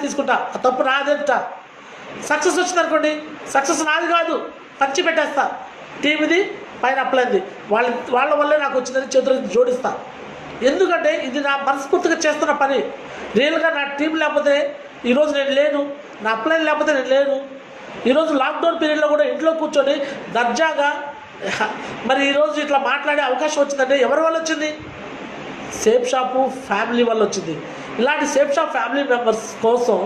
తీసుకుంటా, ఆ తప్పు నాదేంట. సక్సెస్ వచ్చింది అనుకోండి, సక్సెస్ నాది కాదు, పంచి పెట్టేస్తా. టీమ్ది పైన అప్లైంది వాళ్ళ వల్లే నాకు వచ్చిందని చేతులకు జోడిస్తా. ఎందుకంటే ఇది నా మనస్ఫూర్తిగా చేస్తున్న పని. రియల్గా నా టీం లేకపోతే ఈరోజు నేను లేను, నా అప్లైన్ లేకపోతే నేను లేను. ఈరోజు లాక్డౌన్ పీరియడ్లో కూడా ఇంట్లో కూర్చొని దర్జాగా మరి ఈరోజు ఇట్లా మాట్లాడే అవకాశం వచ్చిందంటే ఎవరి వల్ల వచ్చింది? సేఫ్ షాపు ఫ్యామిలీ వల్ల వచ్చింది. ఇలాంటి సేఫ్ షాప్ ఫ్యామిలీ మెంబర్స్ కోసం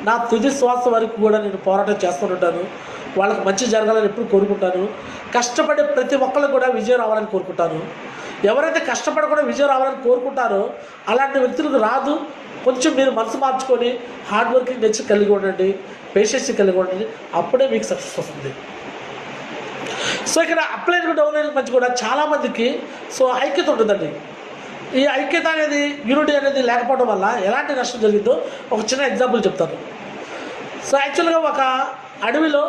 నా తుది శ్వాస వరకు కూడా నేను పోరాటం చేస్తుంటాను. వాళ్ళకి మంచి జరగాలని ఎప్పుడు కోరుకుంటాను. కష్టపడే ప్రతి ఒక్కరికి కూడా విజయం రావాలని కోరుకుంటాను. ఎవరైతే కష్టపడకుండా విజయం రావాలని కోరుకుంటారో అలాంటి వ్యక్తులకు రాదు. కొంచెం మీరు మనసు మార్చుకొని హార్డ్ వర్కింగ్ నేచర్ కలిగి ఉండండి, పేషెన్స్ కలిగి ఉండండి, అప్పుడే మీకు సక్సెస్ వస్తుంది. సో ఇక్కడ అప్లైన్ డౌన్లైన్ మధ్య కూడా చాలామందికి ఐక్యత ఉంటుందండి. ఈ ఐక్యత అనేది, యూనిటీ అనేది లేకపోవడం వల్ల ఎలాంటి నష్టం జరిగిందో ఒక చిన్న ఎగ్జాంపుల్ చెప్తాను. సో యాక్చువల్గా ఒక అడవిలో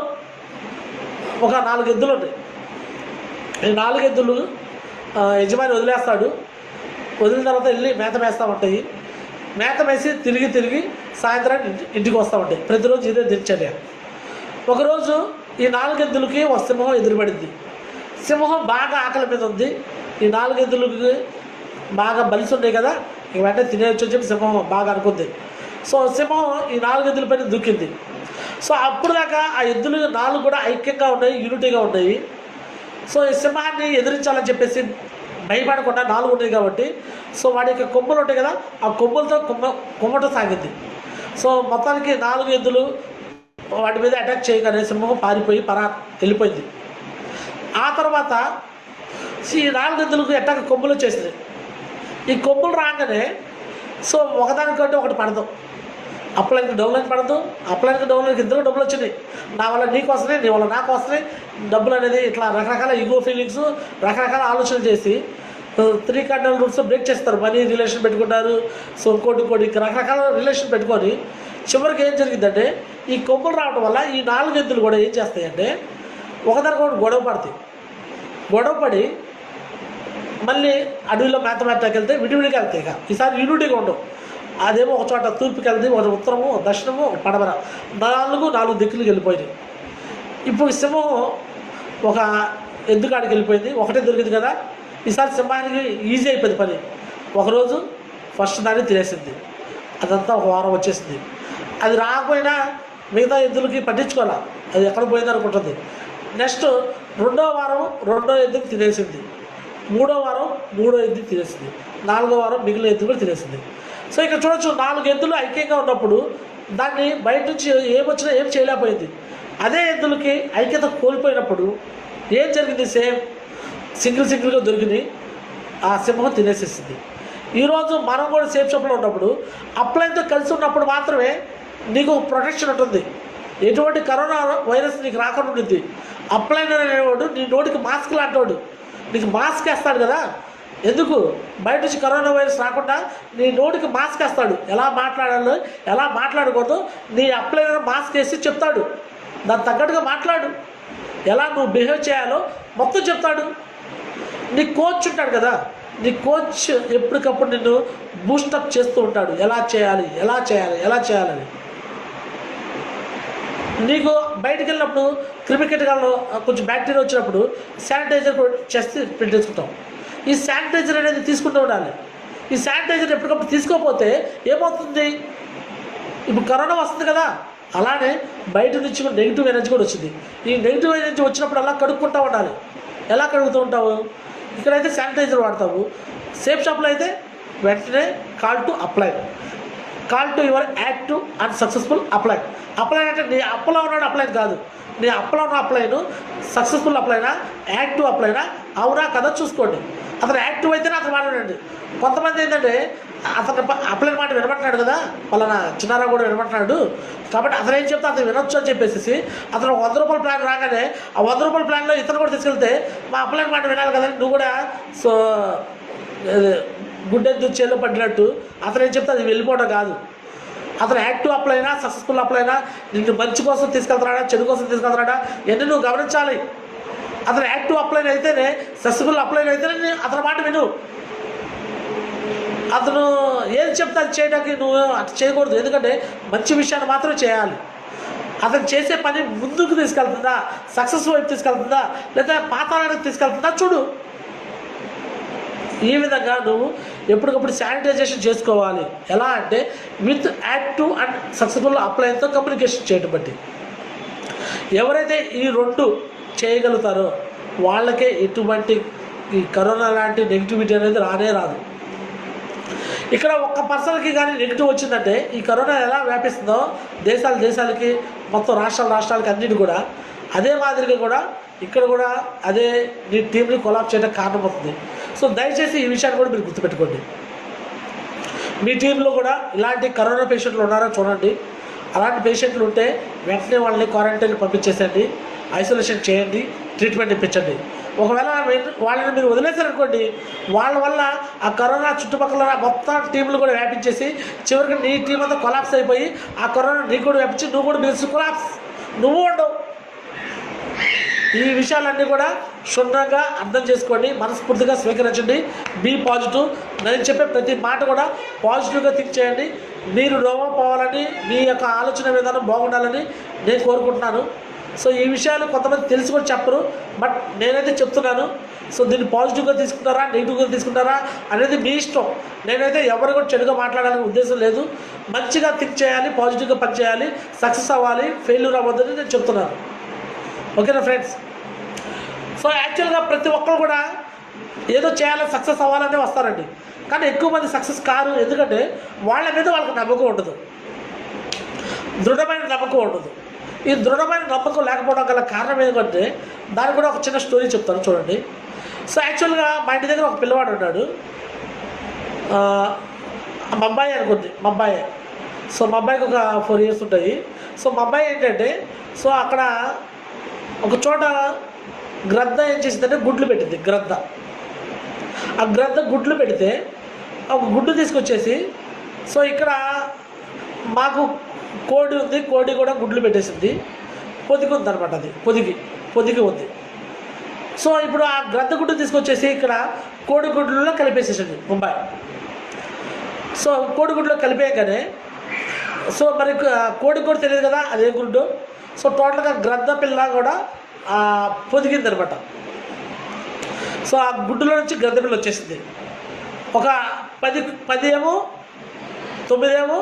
ఒక 4 ఎద్దులు ఉంటాయి. ఈ 4 ఎద్దులు యజమాని వదిలేస్తాడు. వదిలిన తర్వాత వెళ్ళి మేత వేస్తూ ఉంటాయి. మేత వేసి తిరిగి సాయంత్రానికి ఇంటికి వస్తూ ఉంటాయి. ప్రతిరోజు ఇదే దినచర్య. ఒకరోజు ఈ 4 ఎద్దులకి ఒక సింహం ఎదురుపడింది. సింహం బాగా ఆకలి మీద ఉంది. ఈ 4 ఎద్దులకి బాగా బలిసి ఉన్నాయి కదా, ఇక వెంటనే తినేయచ్చు అని చెప్పి సింహం బాగా అనుకుంది. సో సింహం ఈ 4 ఎద్దుల పైన దూకింది. సో అప్పుడు దాకా ఆ ఎద్దులు 4 కూడా ఐక్యంగా ఉన్నాయి, యూనిటీగా ఉన్నాయి. సో ఈ సింహాన్ని ఎదిరించాలని చెప్పేసి భయపడకుండా 4 ఉన్నాయి కాబట్టి సో వాడి యొక్క కొమ్ములు ఉంటాయి కదా, ఆ కొమ్ములతో కొమ్మటం సాగింది. సో మొత్తానికి 4 ఎద్దులు వాటి మీద అటాక్ చేయగానే సింహం పారిపోయి వెళ్ళిపోయింది. ఆ తర్వాత ఈ 4 ఎద్దులకు అటాక్ కొమ్ములు వచ్చేసింది. ఈ కొమ్ములు రాగానే సో ఒకదానికంటే ఒకటి పడదు. అప్లైన్కి డౌన్లైన్ పడదు, అప్లైన్కి డౌన్లైన్కి ఇద్దరు డబ్బులు వచ్చినాయి. నా వల్ల నీకు వస్తున్నాయి, నీ వల్ల నాకు వస్తున్నాయి డబ్బులు అనేది. ఇట్లా రకరకాల ఈగో ఫీలింగ్స్, రకరకాల ఆలోచనలు చేసి 3 కార్డినల్ రూల్స్ బ్రేక్ చేస్తారు. మనీ రిలేషన్ పెట్టుకుంటారు, సో ఇంకోటి రకరకాల రిలేషన్ పెట్టుకొని చివరికి ఏం జరిగిందంటే ఈ కొమ్ములు రావడం వల్ల ఈ 4 ఎద్దులు కూడా ఏం చేస్తాయంటే ఒకదానికొకటి గొడవ పడి మళ్ళీ అడవిలో మేతకి వెళ్తే విడివిడిగా వెళ్తాయి. ఇక ఈసారి యూనిటీగా ఉండవు. అదేమో ఒక చోట తూర్పుకి వెళ్తే, ఒక ఉత్తరము, దక్షిణము, పడమర 4 దిక్కులకు వెళ్ళిపోయినాయి. ఇప్పుడు సింహం ఒక ఎద్దుకాడికి వెళ్ళిపోయింది. ఒకటే దొరికింది కదా, ఈసారి సింహానికి ఈజీ అయిపోయింది పని. ఒకరోజు ఫస్ట్ దాన్ని తినేసింది. అదంతా ఒక వారం వచ్చేసింది. అది రాకపోయినా మిగతా ఎద్దులకి పట్టించుకోవాలి, అది ఎక్కడ పోయింది అనుకుంటుంది. నెక్స్ట్ 2వ వారం 2వ ఎద్దుకి తినేసింది. 3వ వారం 3వ ఎద్దుకి తినేసింది. 4వ వారం మిగిలిన ఎద్దు కూడా తినేసింది. సో ఇక్కడ చూడొచ్చు, 4 ఎద్దులు ఐక్యంగా ఉన్నప్పుడు దాన్ని బయట నుంచి ఏమొచ్చినా ఏం చేయలేకపోయింది. అదే ఎద్దులకి ఐక్యత కోల్పోయినప్పుడు ఏం జరిగింది? సేమ్ సింగిల్గా దొరికింది, ఆ సింహం తినేసేసింది. ఈరోజు మనం కూడా సేఫ్ షాప్లో ఉన్నప్పుడు అప్లైన్తో కలిసి ఉన్నప్పుడు మాత్రమే నీకు ప్రొటెక్షన్ ఉంటుంది. ఎటువంటి కరోనా వైరస్ నీకు రాకుండా ఉంటుంది. అప్లైన్ అనేవాడు నీ నోటికి మాస్క్ లాంటివాడు, నీకు మాస్క్ వేస్తాడు కదా. ఎందుకు? బయట నుంచి కరోనా వైరస్ రాకుండా నీ నోటికి మాస్క్ వేస్తాడు. ఎలా మాట్లాడాలో, ఎలా మాట్లాడకూడదు నీ అప్లైనర్ మాస్క్ వేసి చెప్తాడు. దానికి తగ్గట్టుగా మాట్లాడు, ఎలా నువ్వు బిహేవ్ చేయాలో మొత్తం చెప్తాడు. నీ కోచ్ ఉంటాడు కదా, నీ కోచ్ ఎప్పటికప్పుడు నిన్ను బూస్టప్ చేస్తూ ఉంటాడు. ఎలా చేయాలని. నీకు బయటికి వెళ్ళినప్పుడు క్రిమికీటకాలలో కొంచెం బ్యాక్టీరియా వచ్చినప్పుడు శానిటైజర్ చేసి పెట్టేసుకుంటాం. ఈ శానిటైజర్ అనేది తీసుకుంటూ ఉండాలి. ఈ శానిటైజర్ ఎప్పటికప్పుడు తీసుకోకపోతే ఏమవుతుంది? ఇప్పుడు కరోనా వస్తుంది కదా, అలానే బయట నుంచి కూడా నెగిటివ్ ఎనర్జీ కూడా వచ్చింది. ఈ నెగిటివ్ ఎనర్జీ వచ్చినప్పుడు అలా కడుక్కుంటూ ఉండాలి. ఎలా కడుగుతూ ఉంటావు? ఇక్కడైతే శానిటైజర్ వాడతావు. సేఫ్ షాప్లో అయితే వెంటనే call to your active and successful upline అంటే నీ అప్లో ఉన్నాడు అప్లైన్ కాదు, నీ అప్లో ఉన్న అప్లైన్ సక్సెస్ఫుల్ అప్లైనా, యాక్టివ్ అప్లైనా, అవునా కదా చూసుకోండి. అతను యాక్టివ్ అయితేనే అతను మాట్లాడండి. కొంతమంది ఏంటంటే అతను అప్లైన్ మాట వినబట్టినాడు కదా, వాళ్ళ చిన్నారా కూడా వినబట్టినాడు కాబట్టి అతను ఏం చెప్తే అతను వినొచ్చు అని చెప్పేసి అతను 100 రూపాయల ప్లాన్ రాగానే ఆ 100 రూపాయల ప్లాన్లో ఇతను కూడా తీసుకెళ్తే మా అప్లైన్ మాట వినాలి కదా, నువ్వు కూడా సో గుడ్డెద్దు చేలో పడినట్టు అతను ఏం చెప్తే అది వెళ్ళిపోవడం కాదు. అతను యాక్టివ్ అప్లైనా, సక్సెస్ఫుల్ అప్లైనా, నిన్ను మంచి కోసం తీసుకెళ్తున్నాడా, చెడు కోసం తీసుకెళ్తున్నాడా ఇవన్నీ నువ్వు గమనించాలి. అతను యాక్టివ్ అప్లైన్ అయితేనే, సక్సెస్ఫుల్ అప్లైన్ అయితేనే అతని మాట విను. అతను ఏది చెప్తే అది చేయడానికి నువ్వు అట్లా చేయకూడదు. ఎందుకంటే మంచి విషయాన్ని మాత్రం చేయాలి. అతను చేసే పని ముందుకు తీసుకెళ్తుందా, సక్సెస్ వైపు తీసుకెళ్తుందా, లేదా పాతాళానికి తీసుకెళ్తుందా చూడు. ఈ విధంగా నువ్వు ఎప్పటికప్పుడు శానిటైజేషన్ చేసుకోవాలి. ఎలా అంటే విత్ యాక్టివ్ అండ్ సక్సెస్ఫుల్ అప్లయన్స్తో కమ్యూనికేషన్ చేయడం బట్టి. ఎవరైతే ఈ రెండు చేయగలుగుతారో వాళ్ళకే ఎటువంటి ఈ కరోనా లాంటి నెగిటివిటీ అనేది రానే రాదు. ఇక్కడ ఒక్క పర్సన్కి కానీ నెగిటివ్ వచ్చిందంటే ఈ కరోనా ఎలా వ్యాపిస్తుందో దేశాలకి మొత్తం రాష్ట్రాలకి అన్నిటి కూడా అదే మాదిరిగా కూడా ఇక్కడ కూడా అదే నీ టీంని కొలాబ్ చేయడానికి కారణమవుతుంది. సో దయచేసి ఈ విషయాన్ని కూడా మీరు గుర్తుపెట్టుకోండి. మీ టీంలో కూడా ఇలాంటి కరోనా పేషెంట్లు ఉన్నారో చూడండి. అలాంటి పేషెంట్లు ఉంటే వెంటనే వాళ్ళని క్వారంటైన్ పంపించేసండి, ఐసోలేషన్ చేయండి, ట్రీట్మెంట్ ఇప్పించండి. ఒకవేళ వాళ్ళని మీరు వదిలేశారనుకోండి, వాళ్ళ వల్ల ఆ కరోనా చుట్టుపక్కల మొత్తం టీంలు కూడా వ్యాపించేసి చివరికి నీ టీం అంతా కొలాప్స్ అయిపోయి ఆ కరోనా నీకు కూడా వ్యాపించి నువ్వు కూడా బిల్స్ కొలాప్స్, నువ్వు ఉండవు. ఈ విషయాలన్నీ కూడా క్షుణ్ణంగా అర్థం చేసుకోండి, మనస్ఫూర్తిగా స్వీకరించండి. Be positive. నేను చెప్పే ప్రతి మాట కూడా పాజిటివ్గా థింక్ చేయండి. మీరు రోగం పోవాలని, మీ యొక్క ఆలోచన విధానం బాగుండాలని నేను కోరుకుంటున్నాను. సో ఈ విషయాలు కొంతమంది తెలిసి కూడా చెప్పరు, బట్ నేనైతే చెప్తున్నాను. సో దీన్ని పాజిటివ్గా తీసుకుంటారా నెగిటివ్గా తీసుకుంటారా అనేది మీ ఇష్టం. నేనైతే ఎవరు కూడా చెడుగా మాట్లాడాలనే ఉద్దేశం లేదు. మంచిగా థింక్ చేయాలి, పాజిటివ్గా పనిచేయాలి, సక్సెస్ అవ్వాలి, ఫెయిల్యూర్ అవ్వద్దని నేను చెప్తున్నాను. ఓకేనా ఫ్రెండ్స్? సో యాక్చువల్గా ప్రతి ఒక్కరు కూడా ఏదో చేయాలని సక్సెస్ అవ్వాలనే వస్తారండి, కానీ ఎక్కువ మంది సక్సెస్ కారు. ఎందుకంటే వాళ్ళ మీద వాళ్ళకి నమ్మకం ఉండదు, దృఢమైన నమ్మకం ఉండదు. ఈ దృఢమైన నమ్మకం లేకపోవడం గల కారణం ఏంటంటే దానికి కూడా ఒక చిన్న స్టోరీ చెప్తాను చూడండి. సో యాక్చువల్గా మా ఇంటి దగ్గర ఒక పిల్లవాడు ఉన్నాడు, మా అబ్బాయి అనుకుంది, మా అబ్బాయి. సో మా అబ్బాయికి ఒక 4 years ఉంటాయి. సో మా అబ్బాయి ఏంటంటే సో అక్కడ ఒక చోట గ్రద్ద ఏం చేసిందంటే గుడ్లు పెట్టింది. ఆ గ్రద్ద గుడ్లు పెడితే ఒక గుడ్డు తీసుకొచ్చేసి సో ఇక్కడ మాకు కోడి ఉంది, కోడి కూడా గుడ్లు పెట్టేసింది. పొదిగి ఉంది అనమాట, అది పొదిగి ఉంది. సో ఇప్పుడు ఆ గ్రద్ద గుడ్డు తీసుకొచ్చేసి ఇక్కడ కోడి గుడ్లలో కలిపేసేసింది ముంబై. సో కోడి గుడ్లో కలిపేయగానే సో మరి కోడికి కూడా తెలియదు కదా అదే గుడ్డు. సో టోటల్గా గ్రద్ద పిల్ల కూడా పొదిగిందనమాట. సో ఆ గుడ్డులో నుంచి గ్రద్ద పిల్ల వచ్చేసింది. ఒక 10 ఏమో 9 ఏమో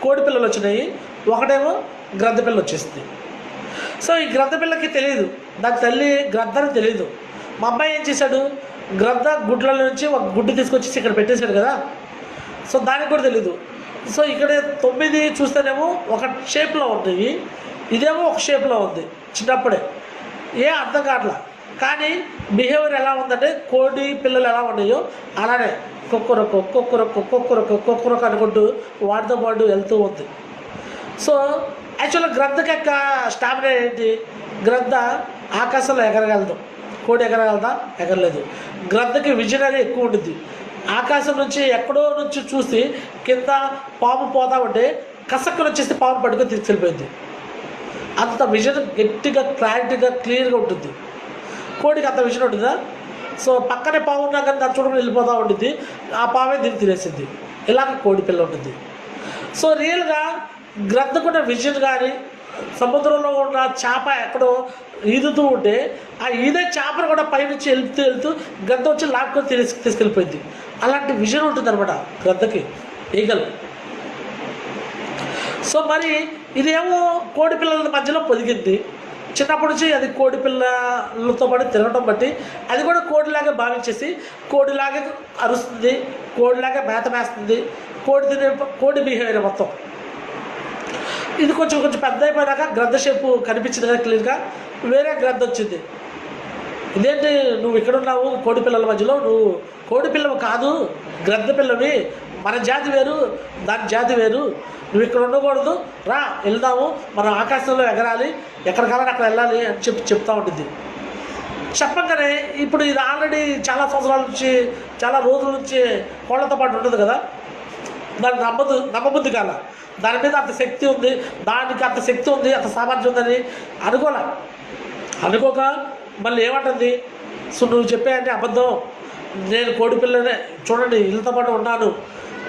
కోడి పిల్లలు వచ్చినాయి, ఒకటేమో గ్రద్ద పిల్ల వచ్చేసింది. సో ఈ గ్రద్ద పిల్లకి తెలియదు, దాని తల్లి గ్రద్దని తెలియదు. మా అబ్బాయి ఏం చేశాడు, గ్రద్ద గుడ్ల నుంచి ఒక గుడ్డు తీసుకొచ్చేసి ఇక్కడ పెట్టేశాడు కదా. సో దానికి కూడా తెలీదు. సో ఇక్కడ 9 చూస్తేనేమో ఒక షేప్లో ఉన్నాయి, ఇదేమో ఒక షేప్లో ఉంది. చిన్నప్పుడే ఏ అర్థం కావట్లా, కానీ బిహేవియర్ ఎలా ఉందంటే కోడి పిల్లలు ఎలా ఉన్నాయో అలానే కుక్కరొక్క అనుకుంటూ వాటితో పాటు వెళ్తూ ఉంది. సో యాక్చువల్గా గ్రద్దకి యొక్క స్టామినా ఏంటి, గ్రద్ద ఆకాశంలో ఎగరగలదు, కోడి ఎగరగలదా, ఎగరలేదు. గ్రద్దకి విజనరీ ఎక్కువ ఉంటుంది. ఆకాశం నుంచి ఎక్కడో నుంచి చూసి కింద పాము పోతా ఉంటే కసక్కుని వచ్చేసి పాము పట్టుకొని తీసుకెళ్ళిపోయింది. అంత విజన్ గట్టిగా క్లారిటీగా క్లియర్గా ఉంటుంది. కోడికి అంత విజన్ ఉంటుందా? సో పక్కనే పాము ఉన్నా కానీ దాన్ని చూడకుండా వెళ్ళిపోతూ ఉంటుంది, ఆ పామే దీన్ని తినేసింది. ఇలాగ కోడి పిల్ల ఉంటుంది. సో రియల్గా గ్రద్దకున్న విజన్ కానీ సముద్రంలో ఉన్న చేప ఎక్కడో ఈదుతూ ఉంటే ఆ ఈదే చేపను కూడా పైనుంచి వెళ్తూ గ్రద్ద వచ్చి లాక్కొని తీసుకెళ్ళిపోయింది. అలాంటి విజన్ ఉంటుంది అనమాట గ్రద్దకి, ఈగల్. సో మరి ఇదేమో కోడి పిల్లల మధ్యలో పొదిగింది. చిన్నప్పటి నుంచి అది కోడి పిల్లలతో పాటు తిరగడం బట్టి అది కూడా కోడిలాగే భావించేసి కోడిలాగే అరుస్తుంది, కోడిలాగే మేత మేస్తుంది. కోడి బిహేవియర్ మొత్తం ఇది కొంచెం పెద్ద అయిపోయినాక గ్రద్ద షేపు కనిపించింది కదా క్లియర్గా, వేరే గ్రద్ద వచ్చింది. ఇదేంటి నువ్వు ఇక్కడ ఉన్నావు కోడి పిల్లల మధ్యలో, నువ్వు కోడి పిల్లవు కాదు గ్రద్ద పిల్లవి, మన జాతి వేరు దాని జాతి వేరు, నువ్వు ఇక్కడ ఉండకూడదు, రా వెళ్దాము, మనం ఆకాశంలో ఎగరాలి, ఎక్కడికైనా అక్కడ వెళ్ళాలి అని చెప్తూ ఉంటుంది. చెప్పగానే ఇప్పుడు ఇది ఆల్రెడీ చాలా సంవత్సరాల నుంచి చాలా రోజుల నుంచి కోళ్ళతో పాటు ఉంటుంది కదా, దాన్ని నమ్మబుద్ధి కాల. దాని మీద అంత శక్తి ఉంది, దానికి అంత శక్తి ఉంది, అంత సామర్థ్యం ఉందని అనుకోక మళ్ళీ ఏమంటుంది, సో నువ్వు చెప్పే అంటే అబద్ధం, నేను కోడి పిల్లనే చూడండి వీళ్ళతో పాటు ఉన్నాను,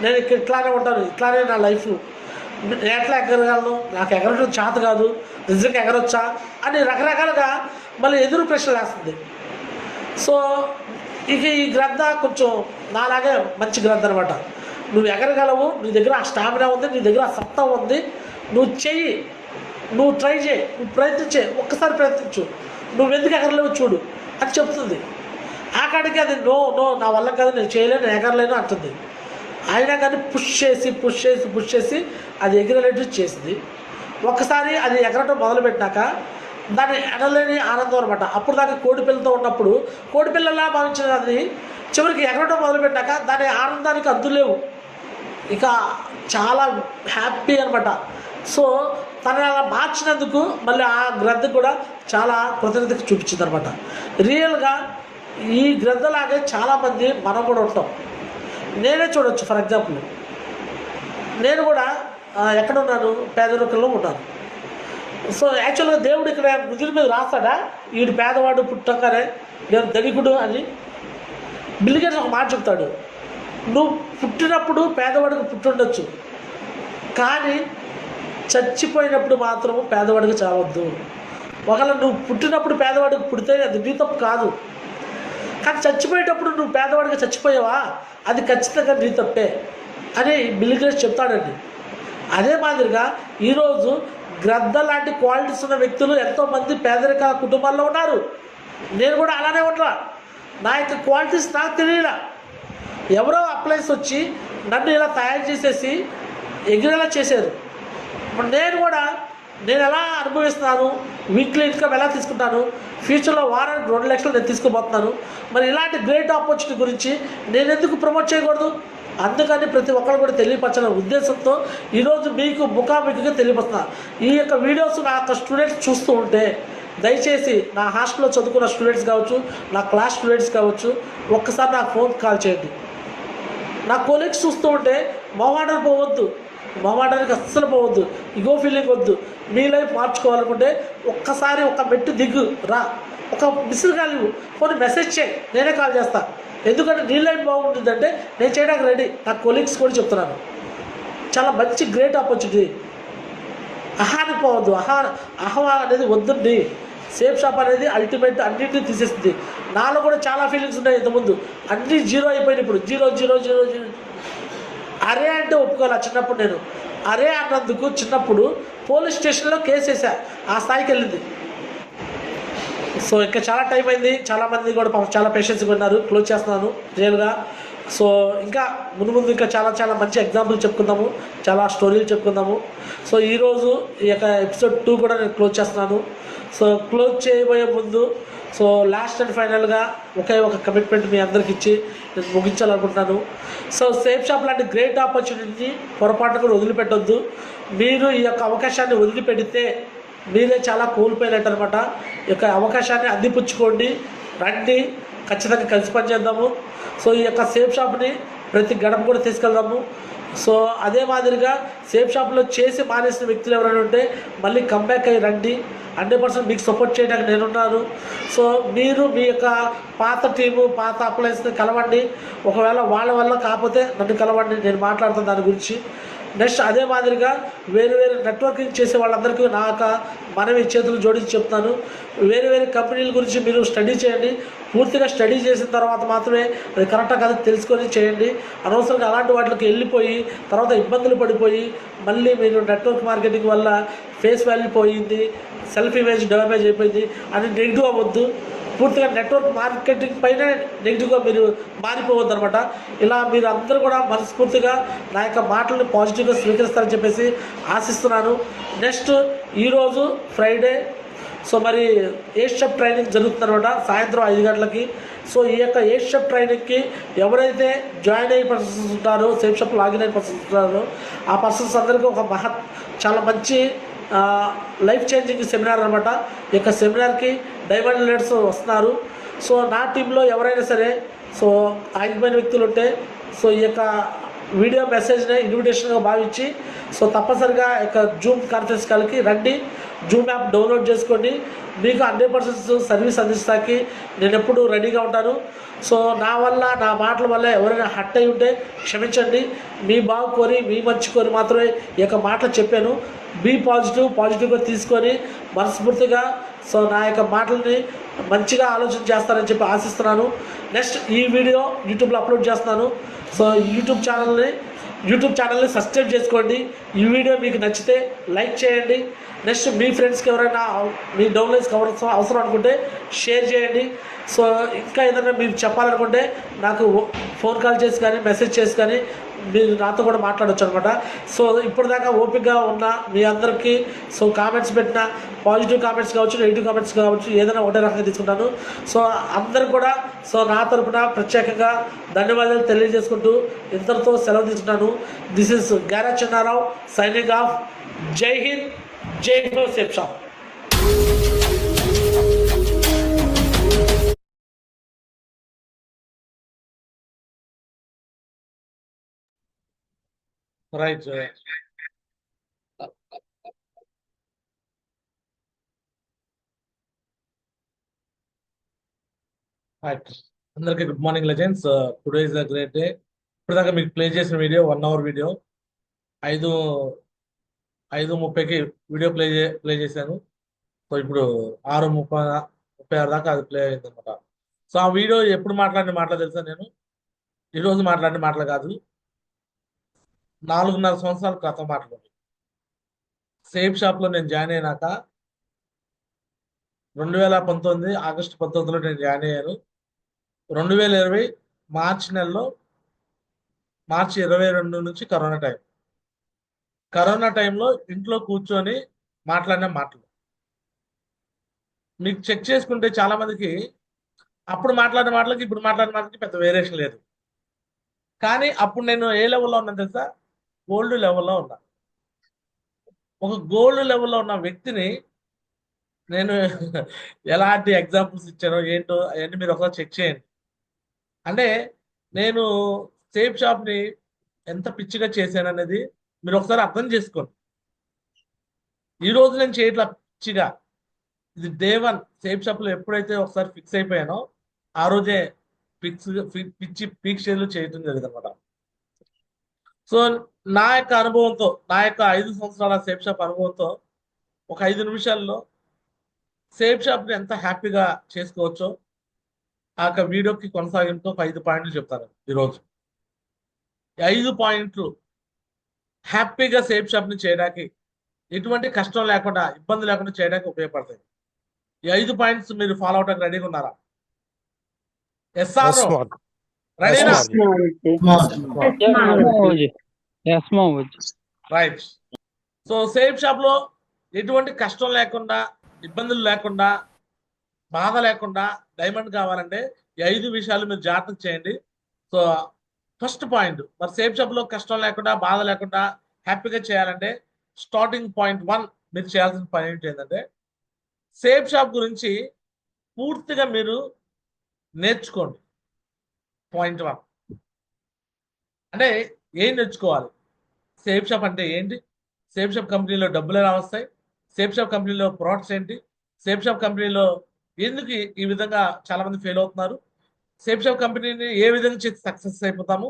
నేను ఇక్కడ ఇట్లానే ఉంటాను, ఇట్లానే నా లైఫ్, నేను ఎట్లా ఎగరగలను, నాకు ఎగరడం చేత కాదు, నిజంగా ఎగరొచ్చా అని రకరకాలుగా మళ్ళీ ఎదురు ప్రశ్నలు వేస్తుంది. సో ఇక ఈ గ్రంథ కొంచెం నాలాగే మంచి గ్రంథ అనమాట. నువ్వు ఎగరగలవు, నీ దగ్గర ఆ స్టామినా ఉంది, నీ దగ్గర ఆ సత్తా ఉంది, నువ్వు చెయ్యి, నువ్వు ట్రై చేయి, నువ్వు ప్రయత్నించే, ఒక్కసారి ప్రయత్నించు, నువ్వు ఎందుకు ఎగరలేవు చూడు అని చెప్తుంది. ఆ కాడికి అది నో నా వల్ల కాదు, నేను చేయలేను, నేను ఎగరలేను అంటుంది. అయినా కానీ పుష్ చేసి అది ఎగిరేటట్టు చేసింది. ఒక్కసారి అది ఎగరటం మొదలుపెట్టినాక దాన్ని ఎనలేని ఆనందం అనమాట. అప్పుడు దాకా కోడిపిల్లతో ఉన్నప్పుడు కోడిపిల్లలా భావించిన అది చివరికి ఎగరటం మొదలుపెట్టినాక దాని ఆనందానికి అద్దులేవు, ఇక చాలా హ్యాపీ అనమాట. సో తనని అలా మార్చినందుకు మళ్ళీ ఆ గ్రంథం కూడా చాలా కృతజ్ఞత చూపించింది అనమాట. రియల్గా ఈ గ్రంథలాగే చాలామంది మనం కూడా ఉంటాం. నేనే చూడవచ్చు, ఫర్ ఎగ్జాంపుల్ నేను కూడా ఎక్కడున్నాను, పేదరికంలో ఉన్నాను. సో యాక్చువల్గా దేవుడు ఇక్కడ మృదుల మీద రాస్తాడా వీడు పేదవాడు పుట్టంగానే నేను ధనికుడు అని? బిల్ గేట్స్ ఒక మాట చెప్తాడు, నువ్వు పుట్టినప్పుడు పేదవాడికి పుట్టుండొచ్చు, కానీ చచ్చిపోయినప్పుడు మాత్రము పేదవాడికి చావద్దు. ఒకవేళ నువ్వు పుట్టినప్పుడు పేదవాడికి పుడితే అది నీ తప్పు కాదు, కానీ చచ్చిపోయేటప్పుడు నువ్వు పేదవాడిగా చచ్చిపోయావా అది ఖచ్చితంగా నీ తప్పే అని బిల్ గేట్స్ చెప్తాడండి. అదే మాదిరిగా ఈరోజు గ్రంథ లాంటి క్వాలిటీస్ ఉన్న వ్యక్తులు ఎంతోమంది పేదరిక కుటుంబాల్లో ఉన్నారు. నేను కూడా అలానే ఉన్నా. నా యొక్క క్వాలిటీస్ నాకు తెలియలా, ఎవరో అప్లైన్స్ వచ్చి నన్ను ఇలా తయారు చేసేసి ఎగిరేలా చేశారు. నేను ఎలా అనుభవిస్తున్నాను, వీక్లీ ఇన్కమ్ ఎలా తీసుకుంటాను, ఫ్యూచర్లో వారానికి 2 లక్షలు నేను తీసుకుపోతున్నాను. మరి ఇలాంటి గ్రేట్ ఆపర్చునిటీ గురించి నేను ఎందుకు ప్రమోట్ చేయకూడదు? అందుకని ప్రతి ఒక్కరు కూడా తెలియపరచాలనే ఉద్దేశంతో ఈరోజు మీకు ముఖాముఖిగా తెలియపరుస్తున్నా. ఈ యొక్క వీడియోస్ నా యొక్క స్టూడెంట్స్ చూస్తూ ఉంటే దయచేసి నా హాస్టల్లో చదువుకున్న స్టూడెంట్స్ కావచ్చు, నా క్లాస్ స్టూడెంట్స్ కావచ్చు, ఒక్కసారి నాకు ఫోన్ కాల్ చేయండి. నా కొలీగ్స్ చూస్తూ ఉంటే మొహమాటానికి పోవద్దు, మొహమాటానికి అస్సలు పోవద్దు, ఇగో ఫీలింగ్ వద్దు. మీ లైఫ్ మార్చుకోవాలనుకుంటే ఒక్కసారి ఒక మెట్టు దిగ్గు రా, ఒక మిస్డ్ కాల్ ఇవ్వు, కొన్ని మెసేజ్ చేయి, నేనే కాల్ చేస్తాను. ఎందుకంటే నీ లైఫ్ బాగుంటుందంటే నేను చేయడానికి రెడీ. నా కొలీగ్స్ కూడా చెప్తున్నాను, చాలా మంచి గ్రేట్ ఆపర్చునిటీ. అహానికి పోవద్దు, అహం అనేది వద్దండి. సేఫ్ షాప్ అనేది అల్టిమేట్ అన్నింటినీ తీసేస్తుంది. నాలో కూడా చాలా ఫీలింగ్స్ ఉన్నాయి ఇంతకుముందు, అన్నీ జీరో అయిపోయింది. ఇప్పుడు జీరో. అరే అంటే ఒప్పుకోవాలి. చిన్నప్పుడు నేను అరే అన్నందుకు చిన్నప్పుడు పోలీస్ స్టేషన్లో కేసు వేసా, ఆ స్థాయికి వెళ్ళింది. సో ఇంకా చాలా టైం అయింది, చాలామంది కూడా చాలా పేషెన్స్గా ఉన్నారు. క్లోజ్ చేస్తున్నాను రియల్గా. సో ఇంకా ముందు ఇంకా చాలా మంచి ఎగ్జాంపుల్ చెప్పుకుందాము, చాలా స్టోరీలు చెప్పుకుందాము. సో ఈరోజు ఈ యొక్క ఎపిసోడ్ 2 కూడా నేను క్లోజ్ చేస్తున్నాను. సో క్లోజ్ చేయబోయే ముందు సో లాస్ట్ అండ్ ఫైనల్గా ఒక కమిట్మెంట్ మీ అందరికి ఇచ్చి నేను ముగించాలనుకుంటున్నాను. సో సేఫ్ షాప్ లాంటి గ్రేట్ ఆపర్చునిటీని పొరపాటు కూడా వదిలిపెట్టొద్దు. మీరు ఈ యొక్క అవకాశాన్ని వదిలిపెడితే మీరే చాలా కోల్పోయినట్టు అనమాట. ఈ యొక్క అవకాశాన్ని అందిపుచ్చుకోండి, రండి, ఖచ్చితంగా కలిసి పనిచేద్దాము. సో ఈ యొక్క సేఫ్ షాప్ని ప్రతి గడప కూడా తీసుకెళ్దాము. సో అదే మాదిరిగా సేఫ్ షాప్లో చేసి మానేసిన వ్యక్తులు ఎవరైనా ఉంటే మళ్ళీ కంబ్యాక్ అయ్యి రండి, 100% మీకు సపోర్ట్ చేయడానికి నేనున్నాను. సో మీరు మీ యొక్క పాత టీము, పాత అప్లయన్స్ని కలవండి. ఒకవేళ వాళ్ళ వల్ల కాకపోతే నన్ను కలవండి, నేను మాట్లాడుతాను దాని గురించి. నెక్స్ట్ అదే మాదిరిగా వేరు నెట్వర్కింగ్ చేసే వాళ్ళందరికీ మనవి చేతులు జోడించి చెప్తాను. వేరు కంపెనీల గురించి మీరు స్టడీ చేయండి. పూర్తిగా స్టడీ చేసిన తర్వాత మాత్రమే అది కరెక్టా కదా తెలుసుకొని చేయండి. అనవసరంగా అలాంటి వాటికి వెళ్ళిపోయి తర్వాత ఇబ్బందులు పడిపోయి మళ్ళీ మీరు నెట్వర్క్ మార్కెటింగ్ వల్ల ఫేస్ వాల్యూ పోయింది, సెల్ఫ్ ఇమేజ్ డ్యామేజ్ అయిపోయింది అని నెగిటివ్ అవ్వద్దు. పూర్తిగా నెట్వర్క్ మార్కెటింగ్ పైన నెగిటివ్గా మీరు మారిపోవద్దు అనమాట. ఇలా మీరు అందరూ కూడా మనస్ఫూర్తిగా నా యొక్క మాటలను పాజిటివ్గా స్వీకరిస్తారని చెప్పేసి ఆశిస్తున్నాను. నెక్స్ట్ ఈరోజు ఫ్రైడే, సో మరి ఎయిట్ షాప్ ట్రైనింగ్ జరుగుతుందన్నమాట సాయంత్రం 5 గంటలకి. సో ఈ యొక్క ఎయిట్ షాప్ ట్రైనింగ్కి ఎవరైతే జాయిన్ అయ్యే పర్సన్స్ ఉంటారో, సేఫ్ షాప్ లాగిన్ అయిన పర్సన్స్ ఉంటారో ఆ పర్సన్స్ అందరికీ చాలా మంచి లైఫ్ చేంజింగ్ సెమినార్ అనమాట. ఈ యొక్క సెమినార్కి డైమండ్ లీడర్స్ వస్తున్నారు. సో నా టీంలో ఎవరైనా సరే సో ఆగిపోయిన వ్యక్తులు ఉంటే సో ఈ యొక్క వీడియో మెసేజ్ని ఇన్విటేషన్గా భావించి సో తప్పనిసరిగా యొక్క జూమ్ కాన్ఫరెన్స్ కాల్కి రండి. జూమ్ యాప్ డౌన్లోడ్ చేసుకోండి. మీకు 100% సర్వీస్ అందిస్తాకి నేను ఎప్పుడు రెడీగా ఉంటాను. సో నా వల్ల, నా మాటల వల్ల ఎవరైనా హట్ అయి ఉంటే క్షమించండి. మీ బాగు కోరి, మీ మంచి కోరి మాత్రమే ఈ యొక్క మాటలు చెప్పాను. బీ పాజిటివ్గా తీసుకొని మనస్ఫూర్తిగా సో నా యొక్క మాటలని మంచిగా ఆలోచన చేస్తారని చెప్పి ఆశిస్తున్నాను. నెక్స్ట్ ఈ వీడియో యూట్యూబ్లో అప్లోడ్ చేస్తున్నాను. సో యూట్యూబ్ ఛానల్ని సబ్స్క్రైబ్ చేసుకోండి. ఈ వీడియో మీకు నచ్చితే లైక్ చేయండి. నెక్స్ట్ మీ ఫ్రెండ్స్కి ఎవరైనా మీ డౌన్లైన్స్ అవసరం అనుకుంటే షేర్ చేయండి. సో ఇంకా ఏదైనా మీరు చెప్పాలనుకుంటే నాకు ఫోన్ కాల్ చేసి కానీ మెసేజ్ చేసి కానీ మీరు నాతో కూడా మాట్లాడవచ్చు అనమాట. సో ఇప్పటిదాకా ఓపికగా ఉన్న మీ అందరికీ సో కామెంట్స్ పెట్టిన పాజిటివ్ కామెంట్స్ కావచ్చు, నెగిటివ్ కామెంట్స్ కావచ్చు, ఏదైనా ఒకటే రకంగా తీసుకుంటాను. సో అందరు కూడా సో నా తరపున ప్రత్యేకంగా ధన్యవాదాలు తెలియజేసుకుంటూ ఇంతటితో సెలవు తీసుకుంటాను. This is garage Chennarao signing off. Jai Hind, Jai Ho Safe Shop. Right right అందరికీ good morning legends. Today is a great day. ఇప్పటిదాకా మీకు ప్లే చేసిన వీడియో 1 hour వీడియో 5:30కి వీడియో ప్లే చేశాను. సో ఇప్పుడు 6:36 దాకా అది ప్లే అయింది అనమాట. సో ఆ వీడియో ఎప్పుడు మాట్లాడిన మాటలు తెలుసా? నేను ఈరోజు మాట్లాడిన మాటలు కాదు, 4.5 సంవత్సరాల క్రితం మాట్లాడి. సేఫ్ షాప్లో నేను జాయిన్ అయినాక 2019 ఆగస్టు 19లో నేను జాయిన్ అయ్యాను. 2020 మార్చి నెలలో, మార్చి 22 నుంచి కరోనా టైంలో ఇంట్లో కూర్చొని మాట్లాడిన మాటలు మీకు చెక్ చేసుకుంటే చాలా మందికి అప్పుడు మాట్లాడిన మాటలకి ఇప్పుడు మాట్లాడిన మాటలకి పెద్ద వేరియేషన్ లేదు. కానీ అప్పుడు నేను ఏ లెవెల్లో ఉన్నా తెలుసా? గోల్డ్ లెవెల్లో ఉన్నా. ఒక గోల్డ్ లెవెల్లో ఉన్న వ్యక్తిని నేను ఎలాంటి ఎగ్జాంపుల్స్ ఇచ్చానో ఏంటో అవన్నీ మీరు ఒకసారి చెక్ చేయండి. అంటే నేను సేఫ్ షాప్ని ఎంత పిచ్చిగా చేశాను అనేది మీరు ఒకసారి అర్థం చేసుకోండి. ఈరోజు నేను చేయట్లా పిచ్చిగా, ఇది డే 1. సేఫ్ షాప్లో ఎప్పుడైతే ఒకసారి ఫిక్స్ అయిపోయానో ఆ రోజే పిచ్చి పీక్ స్టేజ్లో చేయటం జరిగింది అనమాట. సో నా యొక్క అనుభవంతో, నా యొక్క 5 సంవత్సరాల సేఫ్ షాప్ అనుభవంతో ఒక 5 నిమిషాల్లో సేఫ్ షాప్ని ఎంత హ్యాపీగా చేసుకోవచ్చో ఆ యొక్క వీడియోకి కొనసాగింపుతో 5 పాయింట్లు చెప్తాను ఈరోజు. 5 పాయింట్లు హ్యాపీగా సేఫ్ షాప్ని చేయడానికి, ఎటువంటి కష్టం లేకుండా, ఇబ్బంది లేకుండా చేయడానికి ఉపయోగపడతాయి. ఈ 5 పాయింట్స్ మీరు ఫాలో అవడానికి రెడీగా ఉన్నారా? ఎస్ఆర్ రెడీనా? రైట్. సో సేఫ్ షాప్ లో ఎటువంటి కష్టం లేకుండా, ఇబ్బందులు లేకుండా, బాధ లేకుండా డైమండ్ కావాలంటే ఈ 5 విషయాలు మీరు జాగ్రత్త చేయండి. సో ఫస్ట్ పాయింట్, మరి సేఫ్ షాప్ లో కష్టం లేకుండా, బాధ లేకుండా హ్యాపీగా చేయాలంటే స్టార్టింగ్ పాయింట్ 1 మీరు చేయాల్సిన పని ఏంటంటే సేఫ్ షాప్ గురించి పూర్తిగా మీరు నేర్చుకోండి. పాయింట్ 1 అంటే ఏం నేర్చుకోవాలి? సేఫ్ షాప్ అంటే ఏంటి? సేఫ్ షాప్ కంపెనీలో డబ్బులు ఎలా వస్తాయి? సేఫ్ షాప్ కంపెనీలో ప్రోడక్ట్స్ ఏంటి? సేఫ్ షాప్ కంపెనీలో ఎందుకు ఈ విధంగా చాలా మంది ఫెయిల్ అవుతున్నారు? సేఫ్ షాప్ కంపెనీని ఏ విధంగా చేసి సక్సెస్ అయిపోతాము?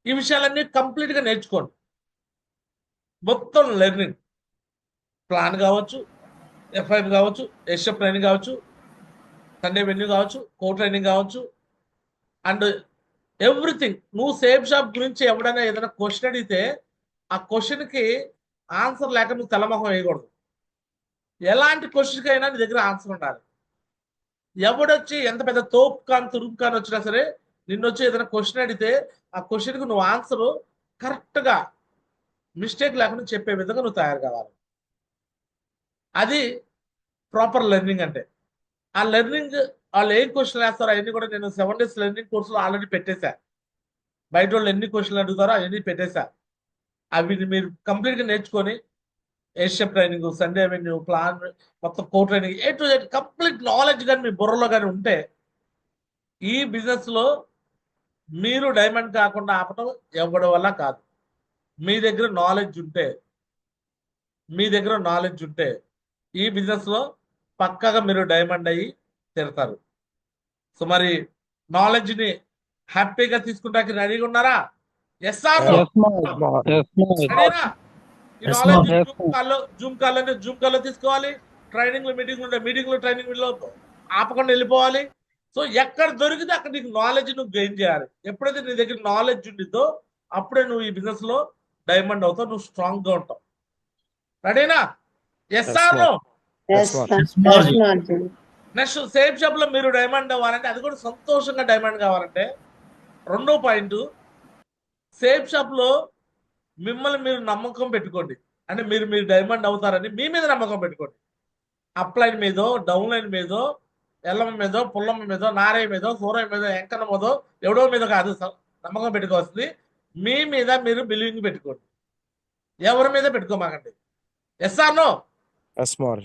ఈ విషయాలన్నీ కంప్లీట్గా నేర్చుకోండి. మొత్తం లెర్నింగ్ ప్లాన్ కావచ్చు, ఎఫ్ఐఎం కావచ్చు, ఎస్ఎఫ్ ట్రైనింగ్ కావచ్చు, సండే వెన్యూ కావచ్చు, కో ట్రైనింగ్ కావచ్చు, అండ్ ఎవ్రీథింగ్. నువ్వు సేఫ్ షాప్ గురించి ఎవడైనా ఏదైనా క్వశ్చన్ అడిగితే ఆ క్వశ్చన్కి ఆన్సర్ లేక నువ్వు తెల్లమొహం వేయకూడదు. ఎలాంటి క్వశ్చన్కి అయినా నీ దగ్గర ఆన్సర్ ఉండాలి. ఎవడొచ్చి ఎంత పెద్ద తురుపు కాని వచ్చినా సరే నిన్ను వచ్చి ఏదైనా క్వశ్చన్ అడిగితే ఆ క్వశ్చన్కి నువ్వు ఆన్సర్ కరెక్ట్గా మిస్టేక్ లేకుండా చెప్పే విధంగా నువ్వు తయారు కావాలి. అది ప్రాపర్ లెర్నింగ్ అంటే. ఆ లెర్నింగ్ వాళ్ళు ఏం క్వశ్చన్లు వేస్తారో అవన్నీ కూడా నేను 7 days లెర్నింగ్ కోర్సులో ఆల్రెడీ పెట్టేశా. బయట వాళ్ళు ఎన్ని క్వశ్చన్లు అడుగుతారో అవన్నీ పెట్టేశా. అవి మీరు కంప్లీట్గా నేర్చుకొని ఏషియప్ ట్రైనింగ్, సండే అవెన్యూ, ప్లాన్, మొత్తం కో training, A to Z complete knowledge కానీ మీ బుర్రలో కానీ ఉంటే ఈ బిజినెస్లో మీరు డైమండ్ కాకుండా ఆపటం ఎవరి వల్ల కాదు. మీ దగ్గర నాలెడ్జ్ ఉంటే ఈ బిజినెస్ లో పక్కగా మీరు డైమండ్ అయ్యి తీరుతారు. సో మరి నాలెడ్జ్ ని హ్యాపీగా తీసుకుంటానికి రెడీగా ఉన్నారా? Yes or no? Yes, smart. yes, రెడీనా? ఈ Yes, knowledge smart. yes, zoom కాల్లో తీసుకోవాలి. ట్రైనింగ్ లో మీటింగ్ ఉంటే మీటింగ్ లో ట్రైనింగ్ లో ఆపకుండా వెళ్ళిపోవాలి. సో ఎక్కడ దొరికితే అక్కడ నీకు నాలెడ్జ్ నువ్వు గెయిన్ చేయాలి. ఎప్పుడైతే నీ దగ్గర నాలెడ్జ్ ఉండిద్దో అప్పుడే నువ్వు ఈ బిజినెస్ లో డైమండ్ అవుతావు, నువ్వు స్ట్రాంగ్ గా ఉంటావు. రెడీనా? Yes or no? Smart. Next safe shop లో మీరు డైమండ్ అవ్వాలంటే, అది కూడా సంతోషంగా డైమండ్ కావాలంటే, రెండో పాయింట్, సేఫ్ షాప్ లో మిమ్మల్ని మీరు నమ్మకం పెట్టుకోండి. అంటే మీరు డైమండ్ అవుతారని మీ మీద నమ్మకం పెట్టుకోండి. అప్లైన్ మీదో, డౌన్ లైన్ మీదో, ఎల్లమ్మ మీదో, పుల్లమ్మ మీదో, నారయ్య మీదో, సూరయ్య మీదో, ఎంకన్న మీదో, ఎవడో మీద కాదు నమ్మకం పెట్టుకోవాల్సింది. మీ మీద మీరు బిలీవింగ్ పెట్టుకోండి. ఎవరి మీద పెట్టుకోమాకండి. Yes or no? Yes, smart.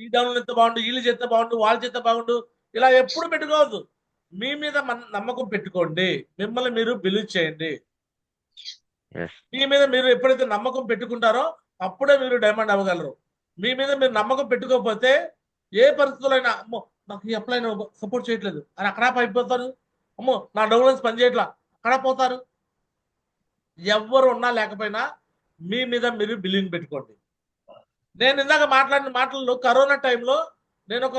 ఈ డౌన్ ఎంత బాగుండు, వీళ్ళు చేస్తే బాగుండు, వాళ్ళు చేస్తే బాగుండు, ఇలా ఎప్పుడు పెట్టుకోవద్దు. మీ మీద నమ్మకం పెట్టుకోండి. మిమ్మల్ని మీరు బిలీవ్ చేయండి. మీ మీద మీరు ఎప్పుడైతే నమ్మకం పెట్టుకుంటారో అప్పుడే మీరు డైమండ్ అవ్వగలరు. మీ మీద మీరు నమ్మకం పెట్టుకోకపోతే ఏ పరిస్థితుల్లో అయినా, అమ్మో నాకు ఈ అప్లైన్ సపోర్ట్ చేయట్లేదు అని అక్కడ అయిపోతారు. అమ్మో నా డౌన్లైన్స్ పని చేయట్లా అక్కడ పోతారు. ఎవరు ఉన్నా లేకపోయినా మీ మీద మీరు బిలీవింగ్ పెట్టుకోండి. నేను ఇందాక మాట్లాడిన మాటల్లో కరోనా టైంలో నేను ఒక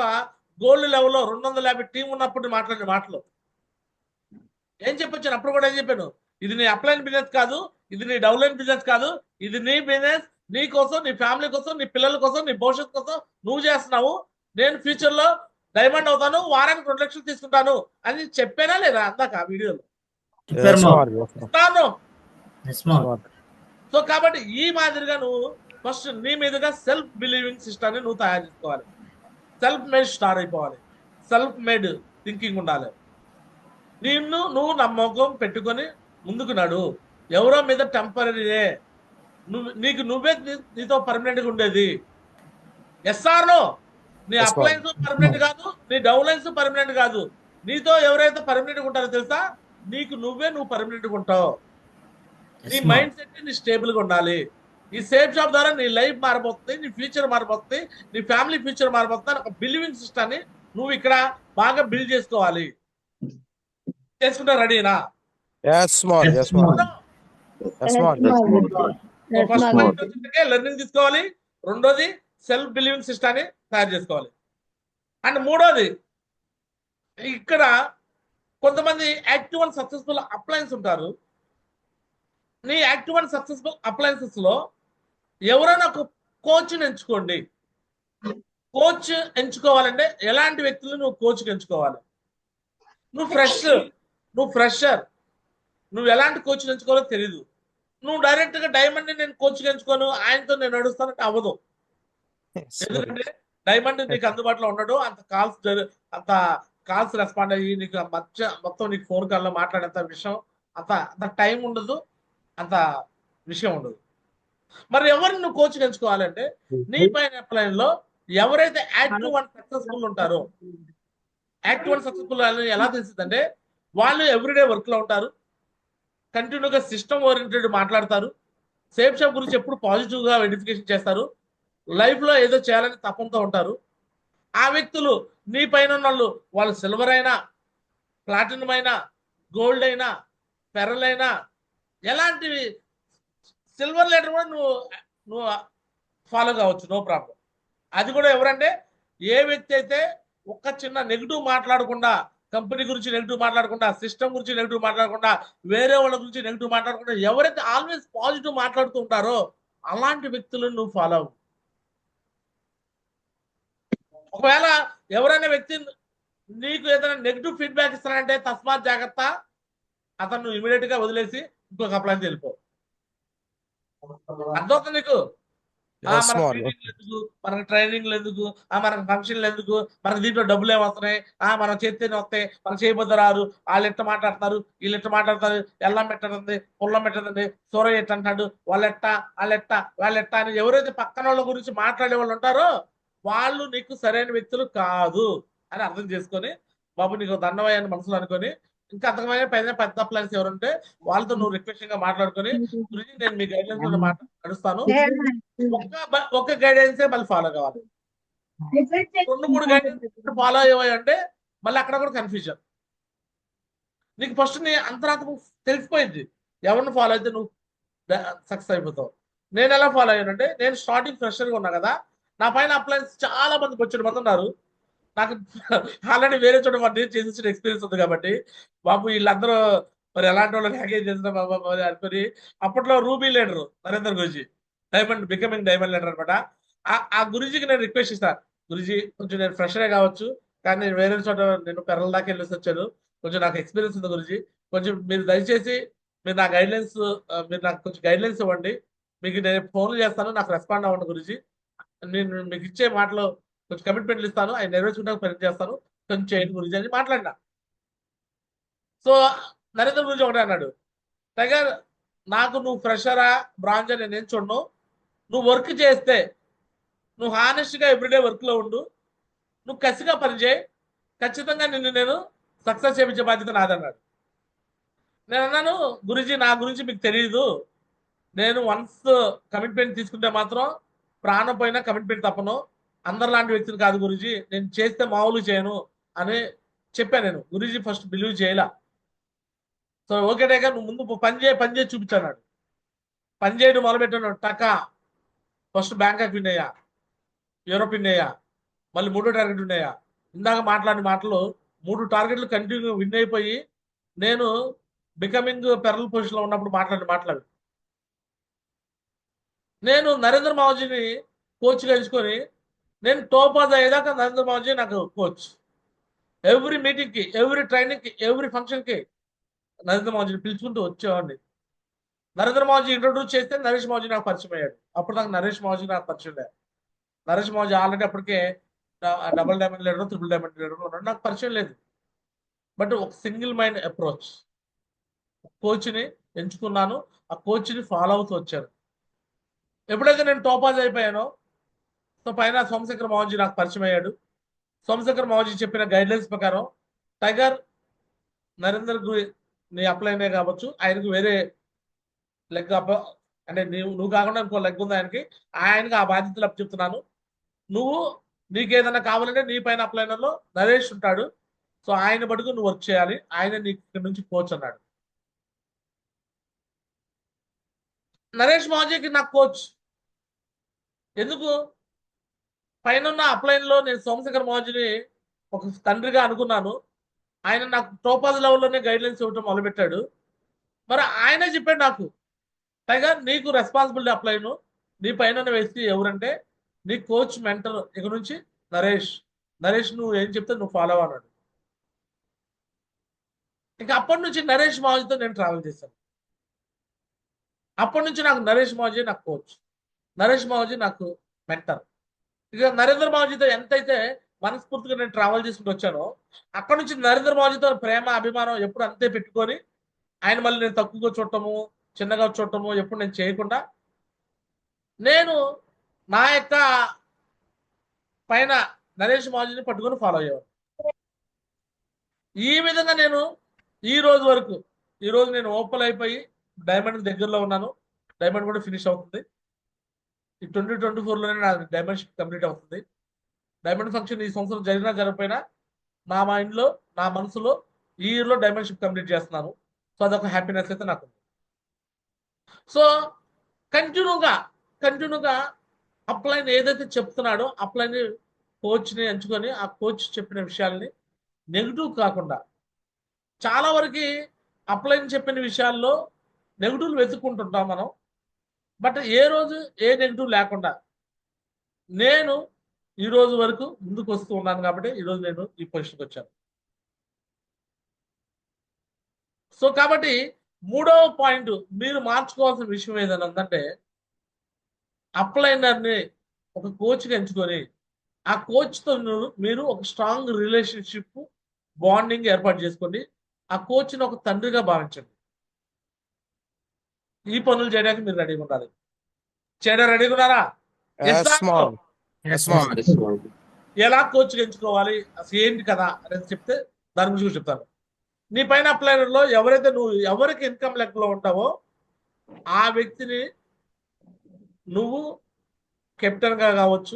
గోల్డ్ లెవెల్లో 250 టీం ఉన్నప్పుడు మాట్లాడిన మాటలు ఏం చెప్పొచ్చాను. అప్పుడు కూడా ఏం చెప్పాను, ఇది నీ అప్లైన్ బిజినెస్ కాదు, ఇది నీ డౌన్లైన్ బిజినెస్ కాదు, ఇది నీ బిజినెస్, నీ కోసం, నీ ఫ్యామిలీ కోసం, నీ పిల్లల కోసం, నీ భవిష్యత్తు కోసం నువ్వు చేస్తున్నావు. నేను ఫ్యూచర్ లో డైమండ్ అవుతాను, వారానికి 2 లక్షలు తీసుకుంటాను అని చెప్పానా లేదా అందాక ఆ వీడియోలో? Yes, smart. ఇస్తాను. Smart. సో కాబట్టి ఈ మాదిరిగా నువ్వు ఫస్ట్ నీ మీదుగా సెల్ఫ్ బిలీవింగ్ సిస్టమ్ ని నువ్వు తయారు చేసుకోవాలి. సెల్ఫ్ మేడ్ స్టార్ అయిపోవాలి. సెల్ఫ్ మేడ్ థింకింగ్ ఉండాలి. నువ్వు నమ్మకం పెట్టుకొని ముందుకు నడు. ఎవరో మీద టెంపరీయే, నువ్వే నీతో పర్మనెంట్ గా ఉండేది. Yes or no? నీ Yes, అప్లైన్స్ పర్మనెంట్ కాదు, నీ డౌన్లైన్స్ పర్మనెంట్ కాదు. నీతో ఎవరైతే పర్మనెంట్ గా ఉంటారో తెలుసా? నువ్వు పర్మనెంట్ గా ఉంటావు. నీ మైండ్ సెట్ నీ స్టేబుల్ గా ఉండాలి. ఈ సేఫ్ షాప్ ద్వారా నీ లైఫ్ మారిపోతుంది, నీ ఫ్యూచర్ మారిపోతుంది, నీ ఫ్యామిలీ ఫ్యూచర్ మారిపోతుంది. ఒక బిలీవింగ్ సిస్టమ్ ని నువ్వు ఇక్కడ బాగా బిల్డ్ చేసుకోవాలి. చేసుకుంటా రెడీనా? Yes, smart. Yes, smart. Yes, smart. First learning తీసుకోవాలి. రెండోది సెల్ఫ్ బిలీవింగ్ సిస్టమ్ ని తయారు చేసుకోవాలి. అండ్ మూడోది, ఇక్కడ కొంతమంది యాక్టివ్ అండ్ సక్సెస్ఫుల్ అప్లయన్స్ ఉంటారు. నీ యాక్టివ్ అండ్ సక్సెస్ఫుల్ అప్లయన్సెస్ లో ఎవరైనా ఒక కోచ్ని ఎంచుకోండి. కోచ్ ఎంచుకోవాలంటే ఎలాంటి వ్యక్తులు నువ్వు కోచ్కి ఎంచుకోవాలి? నువ్వు ఫ్రెషర్, నువ్వు ఎలాంటి కోచ్ని ఎంచుకోవాలో తెలీదు. నువ్వు డైరెక్ట్ గా డైమండ్ నేను కోచ్కి ఎంచుకోను, ఆయనతో నేను నడుస్తానంటే అవ్వదు. ఎందుకంటే డైమండ్ నీకు అందుబాటులో ఉండడు. అంత కాల్స్ రెస్పాండ్ అయ్యి నీకు మొత్తం నీకు ఫోన్ కాల్లో మాట్లాడేంత విషయం, అంత టైం ఉండదు, అంత విషయం ఉండదు. మరి ఎవరిని నువ్వు కోచ్కి ఎంచుకోవాలంటే నీ పైన అప్లైన్ లో ఎవరైతే యాక్టివ్ అండ్ సక్సెస్ఫుల్ ఉంటారో, యాక్టివ్ అండ్ సక్సెస్ఫుల్ ఎలా తెలిసిందంటే వాళ్ళు ఎవ్రీడే వర్క్ లో ఉంటారు, కంటిన్యూగా సిస్టమ్ ఓరియంటెడ్ మాట్లాడతారు, సేఫ్ షాప్ గురించి ఎప్పుడు పాజిటివ్ గా వెరిఫికేషన్ చేస్తారు, లైఫ్ లో ఏదో చేయాలని తపంతో ఉంటారు. ఆ వ్యక్తులు నీ పైన వాళ్ళు సిల్వర్ అయినా, ప్లాటినం అయినా, గోల్డ్ అయినా, పెరల్ అయినా, ఎలాంటివి సిల్వర్ లెటర్ కూడా నువ్వు ఫాలో కావచ్చు, నో ప్రాబ్లం. అది కూడా ఎవరంటే ఏ వ్యక్తి అయితే ఒక్క చిన్న నెగిటివ్ మాట్లాడకుండా, కంపెనీ గురించి నెగిటివ్ మాట్లాడకుండా, సిస్టమ్ గురించి నెగిటివ్ మాట్లాడకుండా, వేరే వాళ్ళ గురించి నెగిటివ్ మాట్లాడకుండా, ఎవరైతే ఆల్వేస్ పాజిటివ్ మాట్లాడుతూ ఉంటారో అలాంటి వ్యక్తులను నువ్వు ఫాలో అవ్వు. ఒకవేళ ఎవరైనా వ్యక్తి నీకు ఏదైనా నెగిటివ్ ఫీడ్బ్యాక్ ఇస్తానంటే తస్మాత్ జాగ్రత్త, అతను ఇమీడియట్ గా వదిలేసి ఇంకొక అప్లైన్ వెళ్ళిపో. అర్థమవుతుంది నీకు? మనకు ట్రైనింగ్లు ఎందుకు, మనకు ఫంక్షన్లు ఎందుకు, మనకు దీంట్లో డబ్బులు ఏమొస్తున్నాయి, మనం చేస్తేనే వస్తాయి, మనం చేయబోద్దు రారు, వాళ్ళు ఎట్ట మాట్లాడతారు, వీళ్ళు ఎట్ట మాట్లాడతారు, ఎల్లం పెట్టదండి, పుల్లం పెట్టదండి, సూరయ్య ఎట్ట అంటాడు, వాళ్ళెట్ట అని ఎవరైతే పక్కన వాళ్ళ గురించి మాట్లాడే వాళ్ళు ఉంటారో వాళ్ళు నీకు సరైన వ్యక్తులు కాదు అని అర్థం చేసుకొని, బాబు నీకు దండవయ్యని మనసులో అనుకొని ఇంకా అంతకమైన పైన పెద్ద అప్లయన్స్ ఎవరుంటే వాళ్ళతో నువ్వు రిక్వెస్టింగ్ గా మాట్లాడుకొని గురించి నేను మీ గైడ్లైన్స్ నడుస్తాను. ఒక్క గైడెన్సే మళ్ళీ ఫాలో కావాలి. 2-3 గైడెన్స్ ఫాలో అయ్యాయి అంటే మళ్ళీ అక్కడ కూడా కన్ఫ్యూజన్. నీకు ఫస్ట్ నీ అంతరాత్మ తెలిసిపోయింది ఎవరిని ఫాలో అయితే నువ్వు సక్సెస్ అయిపోతావు. నేను ఎలా ఫాలో అయ్యానంటే, నేను స్టార్టింగ్ ఫ్రెషర్గా ఉన్నా కదా, నా పైన అప్లయన్స్ చాలా మంది వచ్చాడు మంది ఉన్నారు. నాకు ఆల్రెడీ వేరే చోట వాటి చేసిన ఎక్స్పీరియన్స్ ఉంది కాబట్టి బాబు వీళ్ళందరూ మరి ఎలాంటి వాళ్ళు హ్యాకేజ్ చేసిన బాబా మరి అనుకుని అప్పట్లో ruby leader Narendra Guruji becoming diamond leader అనమాట. ఆ గురుజీకి నేను రిక్వెస్ట్ ఇస్తాను, గురుజీ కొంచెం నేను ఫ్రెషరే కావచ్చు కానీ నేను వేరే చోట నేను పెరల దాకా వెళ్ళేసి వచ్చాను, కొంచెం నాకు ఎక్స్పీరియన్స్ ఉంది గురుజీ, కొంచెం మీరు దయచేసి మీరు నా గైడ్లైన్స్ మీరు నాకు కొంచెం గైడ్లైన్స్ ఇవ్వండి, మీకు నేను ఫోన్లు చేస్తాను, నాకు రెస్పాండ్ అవ్వండి గురుజీ, నేను మీకు ఇచ్చే మాటలో కొంచెం కమిట్మెంట్లు ఇస్తాను, ఆయన నెరవేర్చుకుంటానికి ప్రయత్నం చేస్తాను, కొంచెం చేయండి గురించి అని మాట్లాడినా. సో నరేంద్ర గురించి ఒకటే అన్నాడు, టైగర్ నాకు నువ్వు ఫ్రెషరా బ్రాంజ్ అని నేను చూడను, నువ్వు వర్క్ చేస్తే నువ్వు హానెస్ట్గా ఎవ్రీడే వర్క్లో ఉండు, నువ్వు కసిగా పనిచేయి, ఖచ్చితంగా నిన్ను నేను సక్సెస్ చేయించే బాధ్యత నాదన్నాడు. నేను అన్నాను, గురుజీ నా గురించి మీకు తెలియదు, నేను వన్స్ కమిట్మెంట్ తీసుకుంటే మాత్రం ప్రాణం పోయినా కమిట్మెంట్ తప్పను, అందరిలాంటి వ్యక్తిని కాదు గురుజీ, నేను చేస్తే మామూలు చేయను అని చెప్పాను. నేను గురుజీ ఫస్ట్ బిలీవ్ చేయలా. సో ఓకే టైగర్ నువ్వు ముందు పని చేసి చూపించాడు. పని చేయడం మొదలుపెట్టాను, టకా ఫస్ట్ బ్యాంకాక్ విన్ అయ్యా, యూరోప్ విన్ అయ్యా, మళ్ళీ 3వ టార్గెట్ విన్ అయ్యా. ఇందాక మాట్లాడిన మాటలు 3 టార్గెట్లు కంటిన్యూ విన్ అయిపోయి నేను బికమింగ్ పెరల్ పొజిషన్లో ఉన్నప్పుడు మాట్లాడి నేను నరేంద్ర మావజీని కోచ్గా ఎంచుకొని నేను టోపాజ్ అయ్యేదాకా నరేంద్ర మావజీ నాకు కోచ్. ఎవ్రీ మీటింగ్కి, ఎవ్రీ ట్రైనింగ్కి, ఎవ్రీ ఫంక్షన్కి నరేంద్ర మావజీని పిలుచుకుంటూ వచ్చేవాడిని. నరేంద్ర మావజీ ఇంట్రొడ్యూస్ చేస్తే నరేష్ మావజీ నాకు పరిచయం అయ్యాడు. అప్పుడు నాకు నరేష్ మావజీ నాకు పరిచయం లేదు. నరేష్ మావజీ ఆల్రెడీ అప్పటికే double diamond leader, triple diamond leader ఉన్నాడు, నాకు పరిచయం లేదు. బట్ ఒక సింగిల్ మైండ్ అప్రోచ్, కోచ్ని ఎంచుకున్నాను, ఆ కోచ్ని ఫాలో అవుతూ వచ్చాను. ఎప్పుడైతే నేను టోపాజ్ అయిపోయానో సో పైన సోమశేఖర్ మావజీ నాకు పరిచయం అయ్యాడు. సోమశేఖర్ మావజీ చెప్పిన గైడ్లైన్స్ ప్రకారం టైగర్ నరేందర్ నీ అప్లైనే కావచ్చు, ఆయనకు వేరే లెగ్ అంటే నువ్వు కాకుండా ఇంకో లెగ్ ఉంది ఆయనకి ఆ బాధ్యతలు అప్పు చెప్తున్నాను. నువ్వు నీకు ఏదైనా కావాలంటే నీ పైన అప్లైనర్లో నరేష్ ఉంటాడు, సో ఆయన పట్టుకు నువ్వు వర్క్ చేయాలి, ఆయన నీకు ఇక్కడ నుంచి కోచ్ అన్నాడు. నరేష్ మావజీకి నాకు కోచ్ ఎందుకు? పైన అప్లైన్లో నేను సోమశేఖర్ మావజీని ఒక తండ్రిగా అనుకున్నాను, ఆయన నాకు టోపాజ్ లెవెల్లోనే గైడ్లైన్స్ ఇవ్వటం మొదలుపెట్టాడు. మరి ఆయనే చెప్పాడు నాకు, టైగర్ నీకు రెస్పాన్సిబిలిటీ అప్లైను నీ పైన వ్యక్తి ఎవరంటే నీ కోచ్ మెంటర్ ఇక నుంచి నరేష్ నువ్వు ఏం చెప్తే నువ్వు ఫాలో అన్నాడు. ఇంకా అప్పటి నుంచి నరేష్ మావజీతో నేను ట్రావెల్ చేశాను. అప్పటి నుంచి నాకు నరేష్ మావజీ నాకు కోచ్, నరేష్ మావజీ నాకు మెంటర్. ఇక నరేంద్ర మావజీతో ఎంతైతే మనస్ఫూర్తిగా నేను ట్రావెల్ చేసుకుంటూ వచ్చానో అక్కడ నుంచి నరేంద్ర మావజీతో ప్రేమ అభిమానం ఎప్పుడు అంతే పెట్టుకొని ఆయన మళ్ళీ నేను తక్కువగా చూడటము, చిన్నగా చూడటము ఎప్పుడు నేను చేయకుండా నేను నా యొక్క పైన నరేష్ మావజీని పట్టుకొని ఫాలో అయ్యేవాడు. ఈ విధంగా నేను ఈ రోజు నేను ఓపెన్ అయిపోయి డైమండ్ దగ్గరలో ఉన్నాను. డైమండ్ కూడా ఫినిష్ అవుతుంది. ఈ 2024లోనే నా డైమండ్షిప్ కంప్లీట్ అవుతుంది. డైమండ్ ఫంక్షన్ ఈ సంవత్సరం జరిగినా జరగకపోయినా నా మైండ్లో, నా మనసులో ఈ ఇయర్లో డైమండ్షిప్ కంప్లీట్ చేస్తున్నాను. సో అదొక హ్యాపీనెస్ అయితే నాకు ఉంది. సో కంటిన్యూగా అప్లైన్ ఏదైతే చెప్తున్నాడో అప్లైన్ కోచ్ని ఎంచుకొని ఆ కోచ్ చెప్పిన విషయాల్ని నెగిటివ్ కాకుండా, చాలా వరకు అప్లైన్ చెప్పిన విషయాల్లో నెగిటివ్లు వెతుక్కుంటుంటాం మనం, బట్ ఏ రోజు ఏ నెగిటివ్ లేకుండా నేను ఈ రోజు వరకు ముందుకు వస్తూ ఉన్నాను కాబట్టి ఈరోజు నేను ఈ పొజిషన్కి వచ్చాను. సో కాబట్టి 3వ పాయింట్ మీరు మార్చుకోవాల్సిన విషయం ఏదైనా ఉందంటే, అప్లైనర్ని ఒక కోచ్గా ఎంచుకొని ఆ కోచ్తో మీరు ఒక స్ట్రాంగ్ రిలేషన్షిప్ బాండింగ్ ఏర్పాటు చేసుకోండి. ఆ కోచ్ని ఒక తండ్రిగా భావించండి. ఈ పనులు చేయడానికి మీరు రెడీగా ఉండాలి. చేయడం రెడీగా ఉన్నారా? ఎలా కోచ్గా ఎంచుకోవాలి అసలు ఏంటి కదా అనేది చెప్తే దాని గురించి చెప్తాను. నీ పైన అప్లైనర్లో ఎవరైతే నువ్వు ఎవరికి ఇన్కమ్ లెక్కలో ఉంటావో ఆ వ్యక్తిని నువ్వు కెప్టెన్గా కావచ్చు,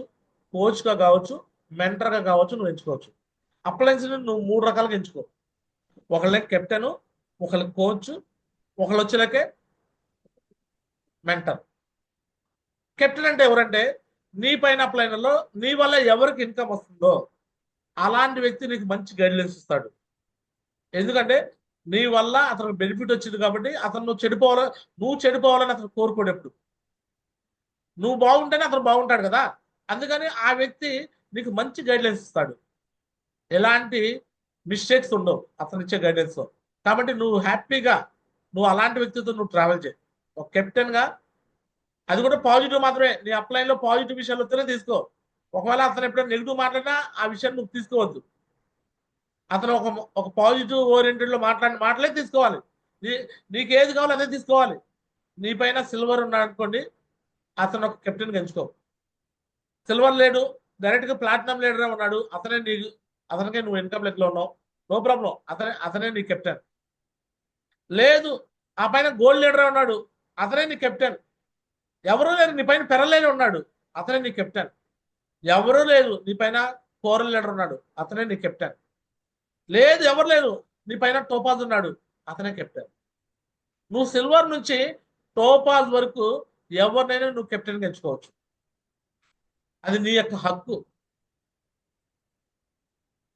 కోచ్గా కావచ్చు, మెంటర్గా కావచ్చు, నువ్వు ఎంచుకోవచ్చు. అప్లయన్స్ని నువ్వు 3 రకాలుగా ఎంచుకో. ఒకళ్ళకి కెప్టెన్, ఒకళ్ళకి కోచ్, ఒకళ్ళు వచ్చేలకే మెంటర్. కెప్టెన్ అంటే ఎవరంటే నీ పైన అప్లైనర్లో నీ వల్ల ఎవరికి ఇన్కమ్ వస్తుందో అలాంటి వ్యక్తి నీకు మంచి గైడ్లైన్స్ ఇస్తాడు. ఎందుకంటే నీ వల్ల అతనికి బెనిఫిట్ వచ్చింది కాబట్టి అతను నువ్వు చెడిపోవాలని అతను కోరుకోడు. ఎప్పుడు నువ్వు బాగుంటేనే అతను బాగుంటాడు కదా. అందుకని ఆ వ్యక్తి నీకు మంచి గైడ్లైన్స్ ఇస్తాడు. ఎలాంటి మిస్టేక్స్ ఉండవు అతను ఇచ్చే గైడెన్స్. కాబట్టి నువ్వు హ్యాపీగా నువ్వు అలాంటి వ్యక్తితో నువ్వు ట్రావెల్ చేయి. ఒక కెప్టెన్గా అది కూడా పాజిటివ్ మాత్రమే. నీ అప్లైన్లో పాజిటివ్ విషయాలు వస్తేనే తీసుకో. ఒకవేళ అతను ఎప్పుడైనా నెగిటివ్ మాట్లాడినా ఆ విషయాన్ని నువ్వు తీసుకోవద్దు. అతను ఒక పాజిటివ్ ఓరియంటెడ్లో మాట్లాడిన మాటలే తీసుకోవాలి. నీకు ఏది కావాలో అదే తీసుకోవాలి. నీ పైన సిల్వర్ ఉన్నాడు అనుకోండి, అతను ఒక కెప్టెన్గా ఎంచుకో. సిల్వర్ లేడు, డైరెక్ట్గా ప్లాటినం లీడరే ఉన్నాడు, అతనికే నువ్వు ఇన్కమ్ లెక్కలో ఉన్నావు, నో ప్రాబ్లం, అతనే నీ కెప్టెన్. లేదు ఆ పైన గోల్డ్ లీడరే ఉన్నాడు, అతనే నీ కెప్టెన్. ఎవరూ లేరు నీ పైన పెరలేని ఉన్నాడు, అతనే నీ కెప్టెన్. ఎవరూ లేదు నీ పైన కోరల్ లీడర్ ఉన్నాడు, అతనే నీ కెప్టెన్. లేదు ఎవరు లేదు నీ పైన టోపాజ్ ఉన్నాడు, అతనే కెప్టెన్. నువ్వు సిల్వర్ నుంచి టోపాజ్ వరకు ఎవరినైనా నువ్వు కెప్టెన్గా ఎంచుకోవచ్చు. అది నీ యొక్క హక్కు.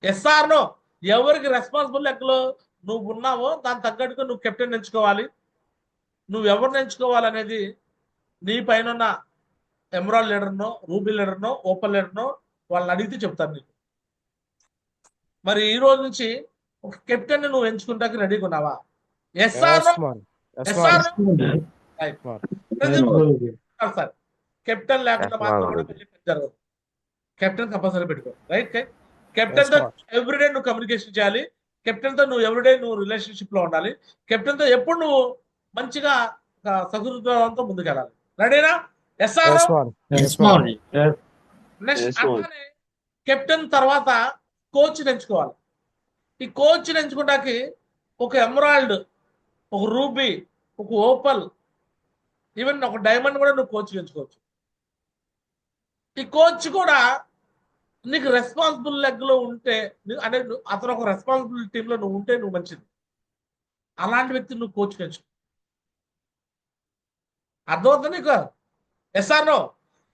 ఎస్ఆర్నో ఎవరికి రెస్పాన్సిబుల్ లెక్కలో నువ్వు ఉన్నావో దాని తగ్గట్టుగా నువ్వు కెప్టెన్ ఎంచుకోవాలి. నువ్వు ఎవరిని ఎంచుకోవాలనేది నీ పైన ఉన్న ఎమరాల్డ్ లీడర్నో, రూబీ లీడర్నో, ఓపెన్ లీడర్నో వాళ్ళని అడిగితే చెప్తాను నీకు. మరి ఈ రోజు నుంచి ఒక కెప్టెన్ నువ్వు ఎంచుకుంటాకి రెడీగా ఉన్నావా? Yes, man. Yes, man. Sir captain లేకుండా Yes, మాత్రం man. కూడా పెళ్లి జరగదు. కెప్టెన్ కంపల్సరీ పెట్టుకో. రైట్? కెప్టెన్ తో Yes, man. ఎవ్రీడే నువ్వు కమ్యూనికేషన్ చేయాలి. కెప్టెన్ తో నువ్వు ఎవ్రీడే నువ్వు రిలేషన్షిప్ లో ఉండాలి. కెప్టెన్ తో ఎప్పుడు నువ్వు మంచిగా సహృదయంతో ముందుకెళ్ళాలి. రెడీనా? Yes or Yes, man. Yes, Yes, man. Maury. Yes. నెక్స్ట్ Yes, Maury. అట్లానే కెప్టెన్ తర్వాత కోచ్ ఎంచుకోవాలి. ఈ కోచ్ ఎంచుకోవడానికి ఒక ఎమరాల్డ్, ఒక రూబీ, ఒక ఓపల్, ఈవెన్ ఒక డైమండ్ కూడా నువ్వు కోచ్ ఎంచుకోవచ్చు. ఈ కోచ్ కూడా నీకు రెస్పాన్సిబుల్ లెగ్లో ఉంటే అంటే అతను ఒక రెస్పాన్సిబుల్ టీంలో నువ్వు ఉంటే నువ్వు మంచిది. అలాంటి వ్యక్తి నువ్వు కోచ్ ఎంచుకో. అర్థమవుతుంది నీకు? ఎస్ఆర్నో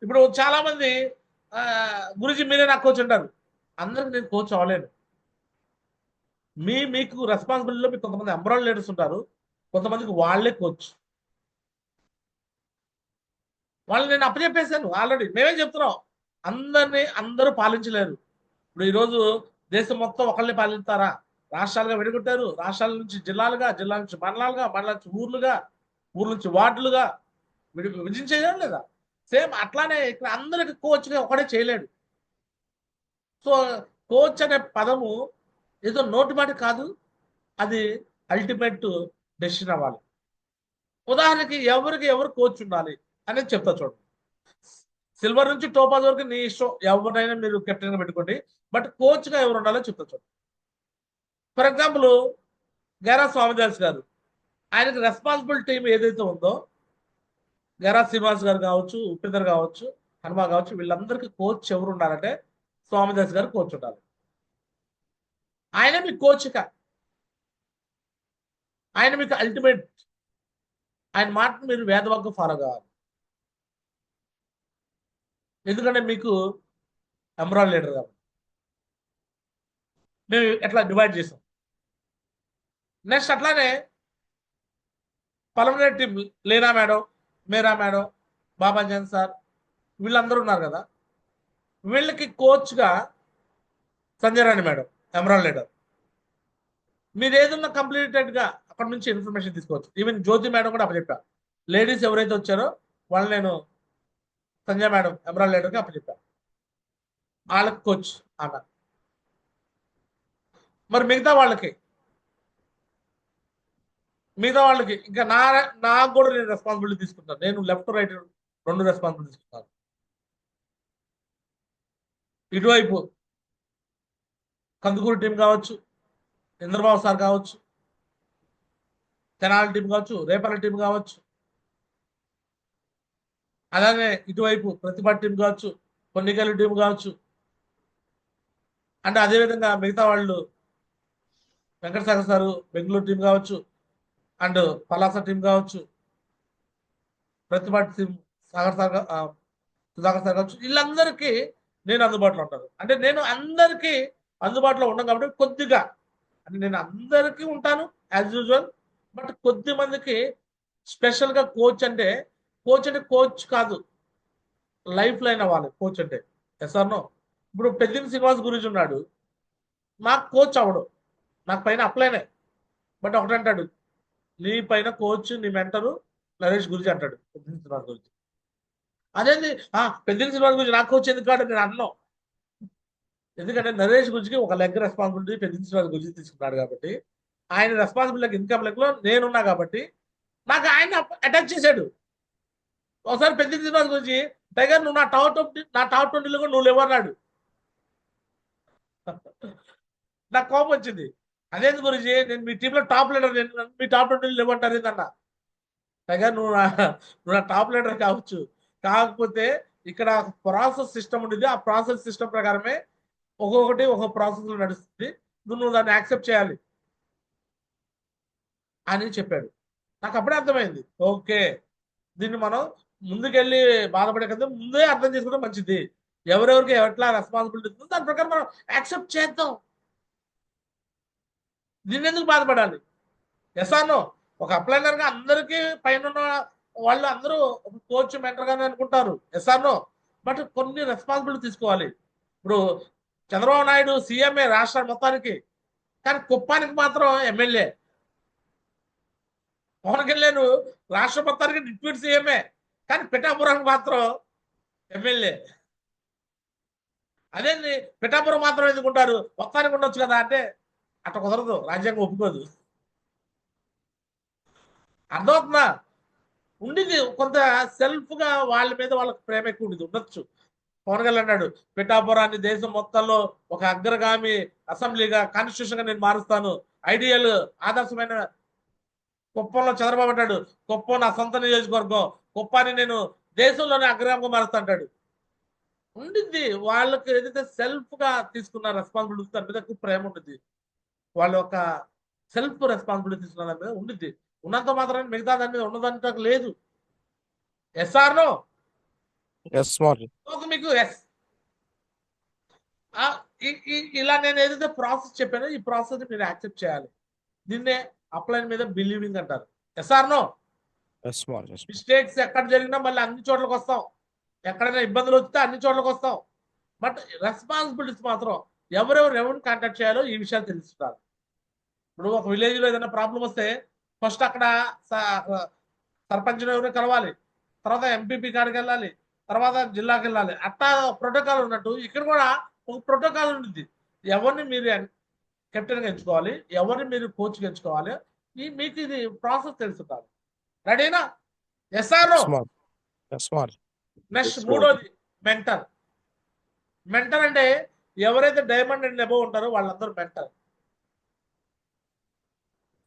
ఇప్పుడు చాలా మంది గురుజీ మీరే నాకు కోచ్ అంటారు. అందరికి నేను కోచ్ అవ్వలేను. మీకు రెస్పాన్సిబిలిటీలో మీకు కొంతమంది ఎంబ్రాయిడ్ లీడర్స్ ఉంటారు, కొంతమందికి వాళ్ళే కోచ్. వాళ్ళు నేను అప్పచెప్పేశాను ఆల్రెడీ. మేమేం చెప్తున్నాం, అందరూ పాలించలేరు. ఇప్పుడు ఈరోజు దేశం మొత్తం ఒకళ్ళని పాలిస్తారా? రాష్ట్రాలుగా విడగొట్టారు. రాష్ట్రాల నుంచి జిల్లాలుగా, జిల్లా నుంచి మండలాలుగా, మండల నుంచి ఊర్లుగా, ఊర్ల నుంచి వార్డులుగా విభజించేయడం లేదా? సేమ్ అట్లానే ఇక్కడ అందరికి కోచ్గా ఒకటే చేయలేడు. సో కోచ్ అనే పదము ఏదో నోటి మాట కాదు, అది అల్టిమేట్ డెసిషన్ అవ్వాలి. ఉదాహరణకి ఎవరు కోచ్ ఉండాలి అనేది చెప్తా చూడండి. సిల్వర్ నుంచి టోపాజ్ వరకు నీ ఇష్టం, ఎవరినైనా మీరు కెప్టెన్గా పెట్టుకోండి. బట్ కోచ్గా ఎవరు ఉండాలో చెప్తా చూడండి. ఫర్ ఎగ్జాంపుల్ గేరా స్వామిదాస్ గారు, ఆయనకి రెస్పాన్సిబుల్ టీం ఏదైతే ఉందో, గేరా శ్రీనివాస్ గారు కావచ్చు, ఉపేందర్ కావచ్చు, హనుమా కావచ్చు, వీళ్ళందరికీ కోచ్ ఎవరు ఉండాలంటే స్వామిదాస్ గారు కోచ్ ఉండాలి. ఆయన మీ కోచ్గా, ఆయన మీకు అల్టిమేట్. ఆయన మాటను మీరు వేదవాక్కు ఫాలో కావాలి. ఎందుకంటే మీకు ఎమరాల్డ్ లీడర్ కాబట్టి. మేము ఎట్లా డివైడ్ చేసాం. నెక్స్ట్ అట్లానే పర్మనెంట్ టీం లీనా మేడం, మేరా మేడం, బాబాజాన్ సార్, వీళ్ళందరూ ఉన్నారు కదా. వీళ్ళకి కోచ్గా సంజయ్ రాణి మేడం, ఎమరాల్డ్ లీడర్. మీరు ఏదన్నా కంప్లీటెడ్గా అక్కడ నుంచి ఇన్ఫర్మేషన్ తీసుకోవచ్చు. ఈవెన్ జ్యోతి మేడం కూడా అప్పచెప్పా. లేడీస్ ఎవరైతే వచ్చారో వాళ్ళు నేను సంజయ్ మేడం ఎమరాల్డ్ లీడర్కి అప్పచెప్పా. వాళ్ళకి కోచ్ ఆమె. మరి మిగతా వాళ్ళకి ఇంకా నాకు కూడా నేను రెస్పాన్సిబిలిటీ తీసుకుంటాను. నేను లెఫ్ట్ రైట్ 2 రెస్పాన్సిబిలిటీ తీసుకుంటాను. ఇటువైపు కందుకూరు టీం కావచ్చు, ఇంద్రబాబు సార్ కావచ్చు, తెనాలి టీం కావచ్చు, రేపల్ల టీం కావచ్చు, అలాగే ఇటువైపు ప్రతిభ టీం కావచ్చు, కొన్నికల్ టీం కావచ్చు, అంటే అదేవిధంగా మిగతా వాళ్ళు వెంకటసాగర్ సారు బెంగళూరు టీం కావచ్చు, అండ్ పలాస టీం కావచ్చు, Pratibha team Sagar sir Sudhakar sir కావచ్చు, వీళ్ళందరికీ నేను అందుబాటులో ఉంటాను. అంటే నేను అందరికీ అందుబాటులో ఉన్నాను కాబట్టి కొద్దిగా, అంటే నేను అందరికీ ఉంటాను యాజ్ యూజువల్, బట్ కొద్ది మందికి స్పెషల్గా కోచ్ అంటే కోచ్ కాదు, లైఫ్ లైన్ అవ్వాలి కోచ్ అంటే. Yes or no? ఇప్పుడు పెద్దిని శ్రీనివాస్ గురించి ఉన్నాడు, నాకు కోచ్ అవడు, నాకు పైన అప్లైనే, బట్ ఒకటి అంటాడు, నీ పైన కోచ్ నీ మెంటరు నరేష్ గురించి అంటాడు పెద్దిని శ్రీనివాస్ గురించి. అదేంది పెద్దిని శ్రీనివాస్ గురించి నాకు కోచ్ ఎందుకు అంటే నేను అన్నాను, ఎందుకంటే నరేష్ గురించి ఒక లెగ్ రెస్పాన్సిబిలిటీ పెద్దిని శ్రీనివాస్ గురించి తీసుకున్నాడు కాబట్టి, ఆయన రెస్పాన్సిబిలిటీ ఇన్కమ్ లెగ్ లో నేనున్నా కాబట్టి నాకు ఆయన అటాచ్ చేశాడు. ఒకసారి పెద్దిని శ్రీనివాస్ గురించి, టైగర్ నువ్వు నా టాప్ 20లో కూడా నువ్వు లేవన్నాడు. నాకు కోపం వచ్చింది. అదేంది గురించి, నేను మీ టీంలో టాప్ లీడర్, నేను మీ టాప్ 20 లేవంటారు ఏందన్నా. టైగర్ నువ్వు నా టాప్ లీడర్ కావచ్చు, కాకపోతే ఇక్కడ ప్రాసెస్ సిస్టమ్ ఉండేది, ఆ ప్రాసెస్ సిస్టమ్ ప్రకారమే ఒక్కొక్కటి ఒక్కొక్క ప్రాసెస్ లో నడుస్తుంది, నువ్వు దాన్ని యాక్సెప్ట్ చేయాలి అని చెప్పాడు. నాకు అప్పుడే అర్థమైంది, ఓకే దీన్ని మనం ముందుకెళ్ళి బాధపడే కదా ముందే అర్థం చేసుకుంటే మంచిది, ఎవరెవరికి ఎట్లా రెస్పాన్సిబిలిటీ ఉందో దాని ప్రకారం మనం యాక్సెప్ట్ చేద్దాం, దీన్ని ఎందుకు బాధపడాలి. ఎసానో ఒక అప్లైనర్ గా అందరికీ పైన ఉన్న వాళ్ళు అందరూ కోచ్ మెంటర్ గానే అనుకుంటారు, ఎసానో, బట్ కొన్ని రెస్పాన్సిబిలిటీ తీసుకోవాలి. ఇప్పుడు చంద్రబాబు నాయుడు సీఎంఏ రాష్ట్ర మొత్తానికి, కానీ కుప్పానికి మాత్రం ఎమ్మెల్యే. పవన్ కళ్యాణ్ రాష్ట్ర మొత్తానికి డిప్యూటీ సీఎంఏ, కానీ పిఠాపురానికి మాత్రం ఎమ్మెల్యే. అదేంటి పిఠాపురం మాత్రం ఎందుకుంటారు, మొత్తానికి ఉండొచ్చు కదా అంటే అట్లా కుదరదు, రాజ్యాంగం ఒప్పుకోదు. అర్థమవుతుందా? ఉండింది కొంత సెల్ఫ్ గా వాళ్ళ మీద వాళ్ళకి ప్రేమ ఎక్కువ ఉండేది, ఉండొచ్చు. పవన్ కళ్యాణ్ అన్నాడు, పిఠాపురాన్ని దేశం మొత్తంలో ఒక అగ్రగామి అసెంబ్లీగా కాన్స్టిట్యూషన్ గా నేను మారుస్తాను, ఐడియల్ ఆదర్శమైన కుప్పంలో చంద్రబాబు అంటాడు, కుప్పం నా సొంత నియోజకవర్గం, కుప్పాన్ని నేను దేశంలోనే అగ్రగామిగా మారుస్తా అంటాడు. ఉండింది వాళ్ళకి ఏదైతే సెల్ఫ్ గా తీసుకున్న రెస్పాన్సిబిలిటీ దాని మీద ఎక్కువ ప్రేమ ఉంటుంది, వాళ్ళ యొక్క సెల్ఫ్ రెస్పాన్సిబిలిటీ తీసుకున్న దాని మీద ఉండిద్ది. ఉన్నంత మాత్రం మిగతా దాని మీద ఉన్నదంటే లేదు. Yes or no? Yes, Small. మీకు ఎస్. ఇలా నేను ఏదైతే ప్రాసెస్ చెప్పానో ఈ ప్రాసెస్ మీరు యాక్సెప్ట్ చేయాలి, దీన్నే అప్లైన్ మీద బిలీవింగ్ అంటారు. Yes or no? Yes, Small. Yes, Small. Mistakes ఎక్కడ జరిగినా మళ్ళీ అన్ని చోట్లకి వస్తాం, ఎక్కడైనా ఇబ్బందులు వస్తే అన్ని చోట్లకి వస్తాం, బట్ రెస్పాన్సిబిలిటీస్ మాత్రం ఎవరిని కాంటాక్ట్ చేయాలో ఈ విషయాలు తెలుస్తున్నారు. ఇప్పుడు ఒక విలేజ్ లో ఏదైనా ప్రాబ్లం వస్తే ఫస్ట్ అక్కడ సర్పంచ్ ఎవరిని కలవాలి, తర్వాత ఎంపీపీ కాడికి వెళ్ళాలి, తర్వాత జిల్లాకి వెళ్ళాలి, అట్టా ప్రోటోకాల్ ఉన్నట్టు ఇక్కడ కూడా ఒక ప్రోటోకాల్ ఉంటుంది. ఎవరిని మీరు కెప్టెన్గా ఎంచుకోవాలి, ఎవరిని మీరు కోచ్గా ఎంచుకోవాలి, మీకు ఇది ప్రాసెస్ తెలుసుంటారు. రెడీనా? Yes or no? Small. Yes, Small. Next మూడోది మెంటర్. మెంటర్ అంటే ఎవరైతే డైమండ్ అండ్ అబోవ్ ఉంటారో వాళ్ళందరూ మెంటర్.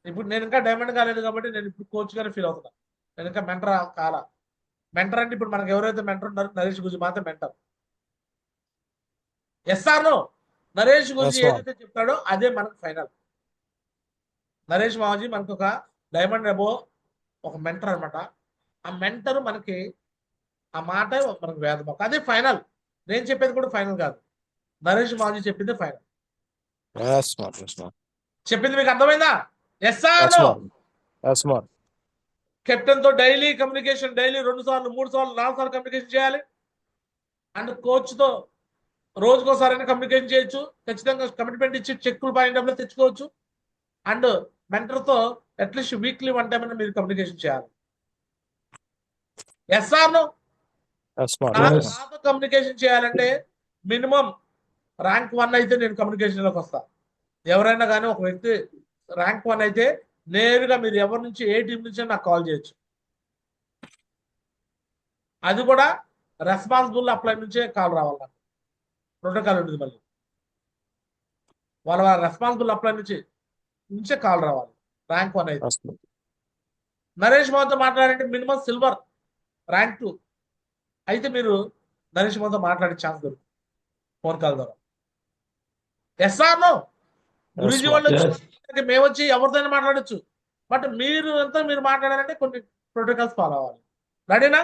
ఇప్పుడు నేను ఇంకా డైమండ్ కాలేదు కాబట్టి నేను ఇప్పుడు కోచ్ గానే ఫీల్ అవుతున్నా, నేను ఇంకా మెంటర్ కాలా. మెంటర్ అంటే ఇప్పుడు మనకు ఎవరైతే మెంటర్ ఉన్నారో నరేష్ గురించి మాత్రం మెంటర్. SR no? నరేష్ గురించి Yes, ఏదైతే చెప్తాడో అదే మనకు ఫైనల్. నరేష్ మావజీ మనకు ఒక డైమండ్ అబోవ్ ఒక మెంటర్ అనమాట. ఆ మెంటర్ మనకి ఆ మాట మనకు వేదం, అదే ఫైనల్. నేను చెప్పేది కూడా ఫైనల్ కాదు, నరేష్ మాజీ చెప్పింది final. Yes, Small. Yes, Small. చెప్పింది మీకు అర్థమైందా? ఎస్ఆర్ Yes, నో? Small. Yes, Small. కెప్టెన్ తో డైలీ కమ్యూనికేషన్, డైలీ 2 సార్లు 3 సార్లు 4 సార్లు కమ్యూనికేషన్ చేయాలి. అండ్ కోచ్ తో రోజుకోసారైనా కమ్యూనికేషన్ చేయొచ్చు, ఖచ్చితంగా కమిట్మెంట్ ఇచ్చి చెక్కులు పాయింట్ లో తెచ్చుకోవచ్చు. అండ్ మెంటర్ తో అట్లీస్ట్ వీక్లీ 1 టైం అయినా మీరు కమ్యూనికేషన్ చేయాలి. Yes or no? Yes, Small. నాతో కమ్యూనికేషన్ చేయాలంటే మినిమం ర్యాంక్ 1 అయితే నేను కమ్యూనికేషన్ లోకి వస్తా. ఎవరైనా కానీ ఒక వ్యక్తి ర్యాంక్ 1 అయితే నేరుగా మీరు ఎవరి నుంచి ఏ టీం నుంచి నాకు కాల్ చేయొచ్చు. అది కూడా రెస్పాన్సిబుల్ అప్లై నుంచే కాల్ రావాలి, నాకు ప్రోటోకాల్ ఉంటుంది. మళ్ళీ వాళ్ళ రెస్పాన్సిబుల్ అప్లై నుంచే కాల్ రావాలి ర్యాంక్ 1 అయితే. Yes, Small. నరేష్ మోహన్తో మాట్లాడాలంటే మినిమం సిల్వర్ ర్యాంక్ 2 అయితే మీరు నరేష్ మోహన్తో మాట్లాడే ఛాన్స్ దొరుకుతుంది ఫోన్ కాల్ ద్వారా. Yes or no Guruji ma'am. వాళ్ళు వచ్చి Yes. మాట్లాడితే మేము వచ్చి ఎవరితోనే మాట్లాడొచ్చు. బట్ మీరు అంతా మీరు మాట్లాడాలంటే కొన్ని ప్రోటోకాల్స్ ఫాలో అవ్వాలి. రెడీనా?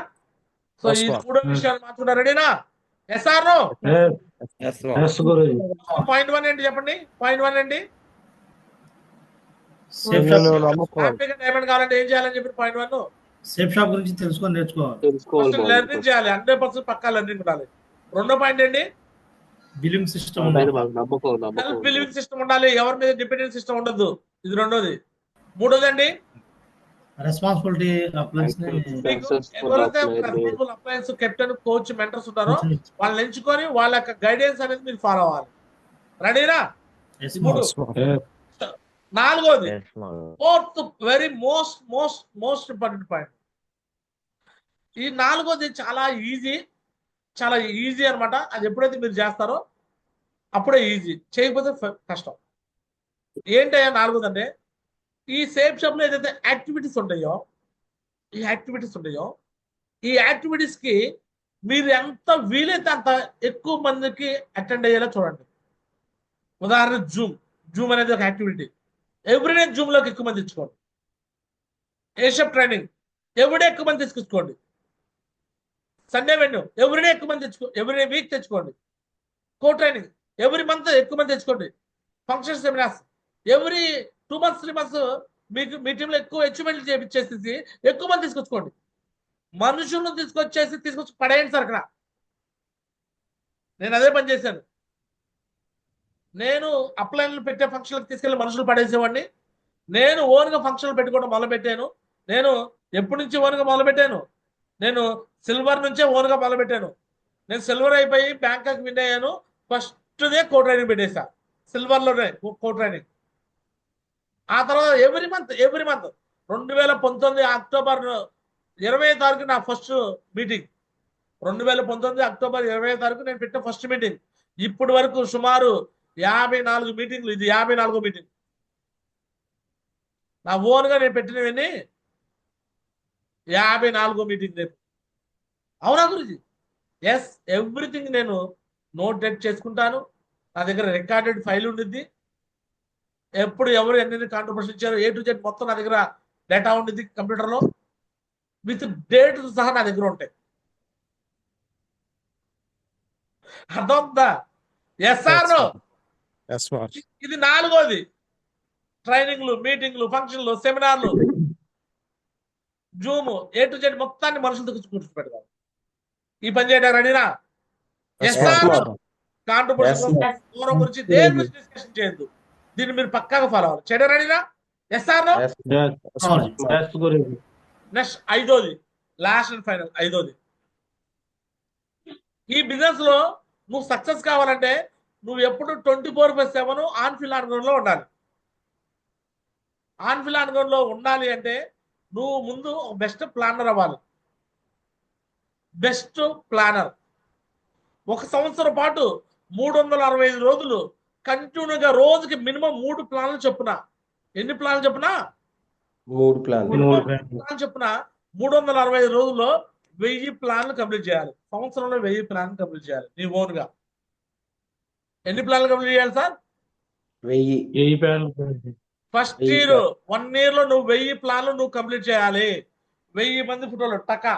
సో Yes, ఈ ma'am. 3 విషయాలు మాట్లాడారు. రెడీనా? Yes or no Yes, Guruji. Point 1 ఏంటి చెప్పండి? పాయింట్ 1 ఏంటి? సేఫ్ షాప్ నేను నమ్ముకోవాలి. హ్యాపీగా డైమండ్ కావాలంటే ఏం చేయాలని చెప్పి పాయింట్ 1 సేఫ్ షాప్ గురించి తెలుసుకొని నేర్చుకోవాలి. ఫస్ట్ లెర్నింగ్ చేయాలి. 100% పక్కా లెర్నింగ్ ఉండాలి. రెండో పాయింట్ ఏంటి? Billing system self believing system ఉండాలి. ఎవరి మీద డిపెండెంట్ సిస్టమ్ ఉండదు. ఇది రెండోది. మూడోది అండి రెస్పాన్సిబిలిటీ అప్లైన్స్ మీకు ఎవరైతే responsible uplines captain coach mentors ఉంటారో వాళ్ళని ఎంచుకొని వాళ్ళ యొక్క గైడెన్స్ అనేది మీరు ఫాలో అవ్వాలి. రెడీనా? మూడు. Yes, ma'am. నాలుగోది fourth very most important point. ఈ నాలుగోది చాలా ఈజీ అన్నమాట. అది ఎప్పుడైతే మీరు చేస్తారో అప్పుడే ఈజీ, చేయకపోతే కష్టం. ఏంటయ్యా నాలుగోది అంటే ఈ సేఫ్ షాప్ లో ఏదైతే యాక్టివిటీస్ ఉంటాయో ఈ యాక్టివిటీస్ కి మీరు ఎంత వీలైతే అంత ఎక్కువ మందికి అటెండ్ అయ్యేలా చూడండి. ఉదాహరణ జూమ్ అనేది ఒక యాక్టివిటీ. ఎవ్రీడే జూమ్ లోకి ఎక్కువ మంది తెచ్చుకోండి. ఏషప్ ట్రైనింగ్ ఎవ్రీడే ఎక్కువ మంది తీసుకొచ్చుకోండి. సండే వెన్యూ ఎవ్రీడే ఎక్కువ మంది ఎవ్రీ వీక్ తెచ్చుకోండి. కో ట్రైనింగ్ ఎవ్రీ మంత్ ఎక్కువ మంది తెచ్చుకోండి. Function seminars every 2 months 3 months మీకు మీ టీంలో ఎక్కువ అచీవ్మెంట్లు చేపించేసి ఎక్కువ మంది తీసుకొచ్చుకోండి. మనుషులను తీసుకొచ్చి పడేయండి సార్. అక్కడ నేను అదే పని చేశాను. నేను అప్లైన్లు పెట్టే ఫంక్షన్లకు తీసుకెళ్లి మనుషులు పడేసేవాడిని. నేను ఓన్గా ఫంక్షన్లు పెట్టుకోవడం మొదలుపెట్టాను. నేను ఎప్పటి నుంచి ఓన్గా మొదలుపెట్టాను? నేను సిల్వర్ నుంచే ఓన్గా మొదలుపెట్టాను. నేను సిల్వర్ అయిపోయి బ్యాంకాక్ విన్ అయ్యాను. ఫస్ట్దే కో ట్రైనింగ్ పెట్టేశా. సిల్వర్లోనే కో ట్రైనింగ్. ఆ తర్వాత ఎవ్రీ మంత్ 2019 అక్టోబర్ 20వ తారీఖు నా ఫస్ట్ మీటింగ్. 2019 అక్టోబర్ 20వ తారీఖు నేను పెట్టిన ఫస్ట్ మీటింగ్. ఇప్పటి వరకు సుమారు 54 మీటింగ్లు. ఇది 54వ మీటింగ్. నా ఓన్గా నేను పెట్టినవన్నీ 54వ మీటింగ్ రేపు. అవునా గురుజీ? ఎస్, ఎవ్రీథింగ్ నేను నోట్ చేసుకుంటాను. నా దగ్గర రికార్డెడ్ ఫైల్ ఉండిద్ది. ఎప్పుడు ఎవరు ఎన్ని కాంట్రిబ్యూషన్ ఇచ్చారు A to Z మొత్తం నా దగ్గర డేటా ఉండిద్ది కంప్యూటర్లో. విత్ డేట్ సహా నా దగ్గర ఉంటాయి. అర్థమవుతుందా? Yes or Yes, ma'am. ఇది నాలుగోది. ట్రైనింగ్లు, మీటింగ్లు, ఫంక్షన్లు, సెమినార్లు, జూమ్ A to Z మొత్తాన్ని మనుషులతో కూర్చోబెడతారు. ఈ పని చేయడానికి రెడీనా? ఎస్ఆర్ కాంట్రిబ్యూషన్ గురించి దేని గురించి డిస్కషన్ చేయొద్దు. దీన్ని మీరు పక్కాగా ఫాలో అవ్వాలి. చేయడం రెడీనా? ఎస్ఆర్ నెక్స్ట్ ఐదోది, లాస్ట్ అండ్ ఫైనల్ ఐదోది. ఈ బిజినెస్ లో నువ్వు సక్సెస్ కావాలంటే నువ్వు ఎప్పుడు 24/7 ఆన్ ఫీల్డ్ ఆన్ గ్రౌండ్ లో ఉండాలి. ఆన్ ఫీల్డ్ ఆన్ గ్రౌండ్ లో ఉండాలి అంటే నువ్వు ముందు బెస్ట్ ప్లానర్ అవ్వాలి. బెస్ట్ ప్లానర్ 1 సంవత్సరం పాటు 365 రోజులు కంటిన్యూగా రోజుకి మినిమం 3 ప్లాన్లు చొప్పున. ఎన్ని ప్లాన్లు చొప్పున? 3 ప్లాన్లు చొప్పున 365 రోజుల్లో 1000 ప్లాన్లు కంప్లీట్ చేయాలి. సంవత్సరంలో 1000 ప్లాన్లు కంప్లీట్ చేయాలి నీ ఓన్ గా. ఎన్ని ప్లాన్లు కంప్లీట్ చేయాలి సార్? 1000. ఫస్ట్ ఇయర్ 1 year లో నువ్వు 1000 ప్లాన్లు నువ్వు కంప్లీట్ చేయాలి. 1000 మంది ఫోటోలు టకా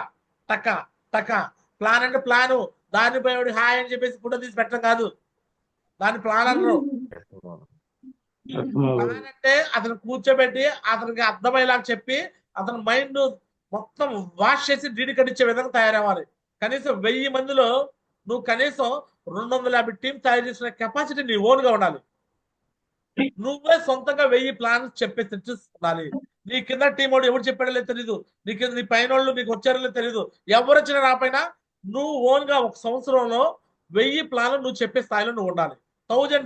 టకా టకా. ప్లాన్ అంటే ప్లాను. దానిపై హాయ్ అని చెప్పేసి ఫోటో తీసి పెట్టడం కాదు. దాని ప్లాన్ అన్నారు. ప్లాన్ అంటే అతను కూర్చోబెట్టి అతనికి అర్థమయ్యేలా చెప్పి అతని మైండ్ మొత్తం వాష్ చేసి డీడీ కట్టించే విధంగా తయారవ్వాలి. కనీసం 1000 మందిలో నువ్వు కనీసం 250 టీం తయారు చేసిన కెపాసిటీ నీ ఓన్ గా ఉండాలి. నువ్వే సొంతంగా 1000 ప్లాన్స్ చెప్పేసి ఉండాలి. నీ కింద టీం వాడు ఎవరు చెప్పాడో తెలీదు. నీ పైన వాళ్ళు నీకు వచ్చారో తెలీదు. ఎవరు వచ్చినా రాపైనా నువ్వు ఓన్ గా 1 సంవత్సరంలో 1000 ప్లాన్లు నువ్వు చెప్పే స్థాయిలో నువ్వు ఉండాలి. 1000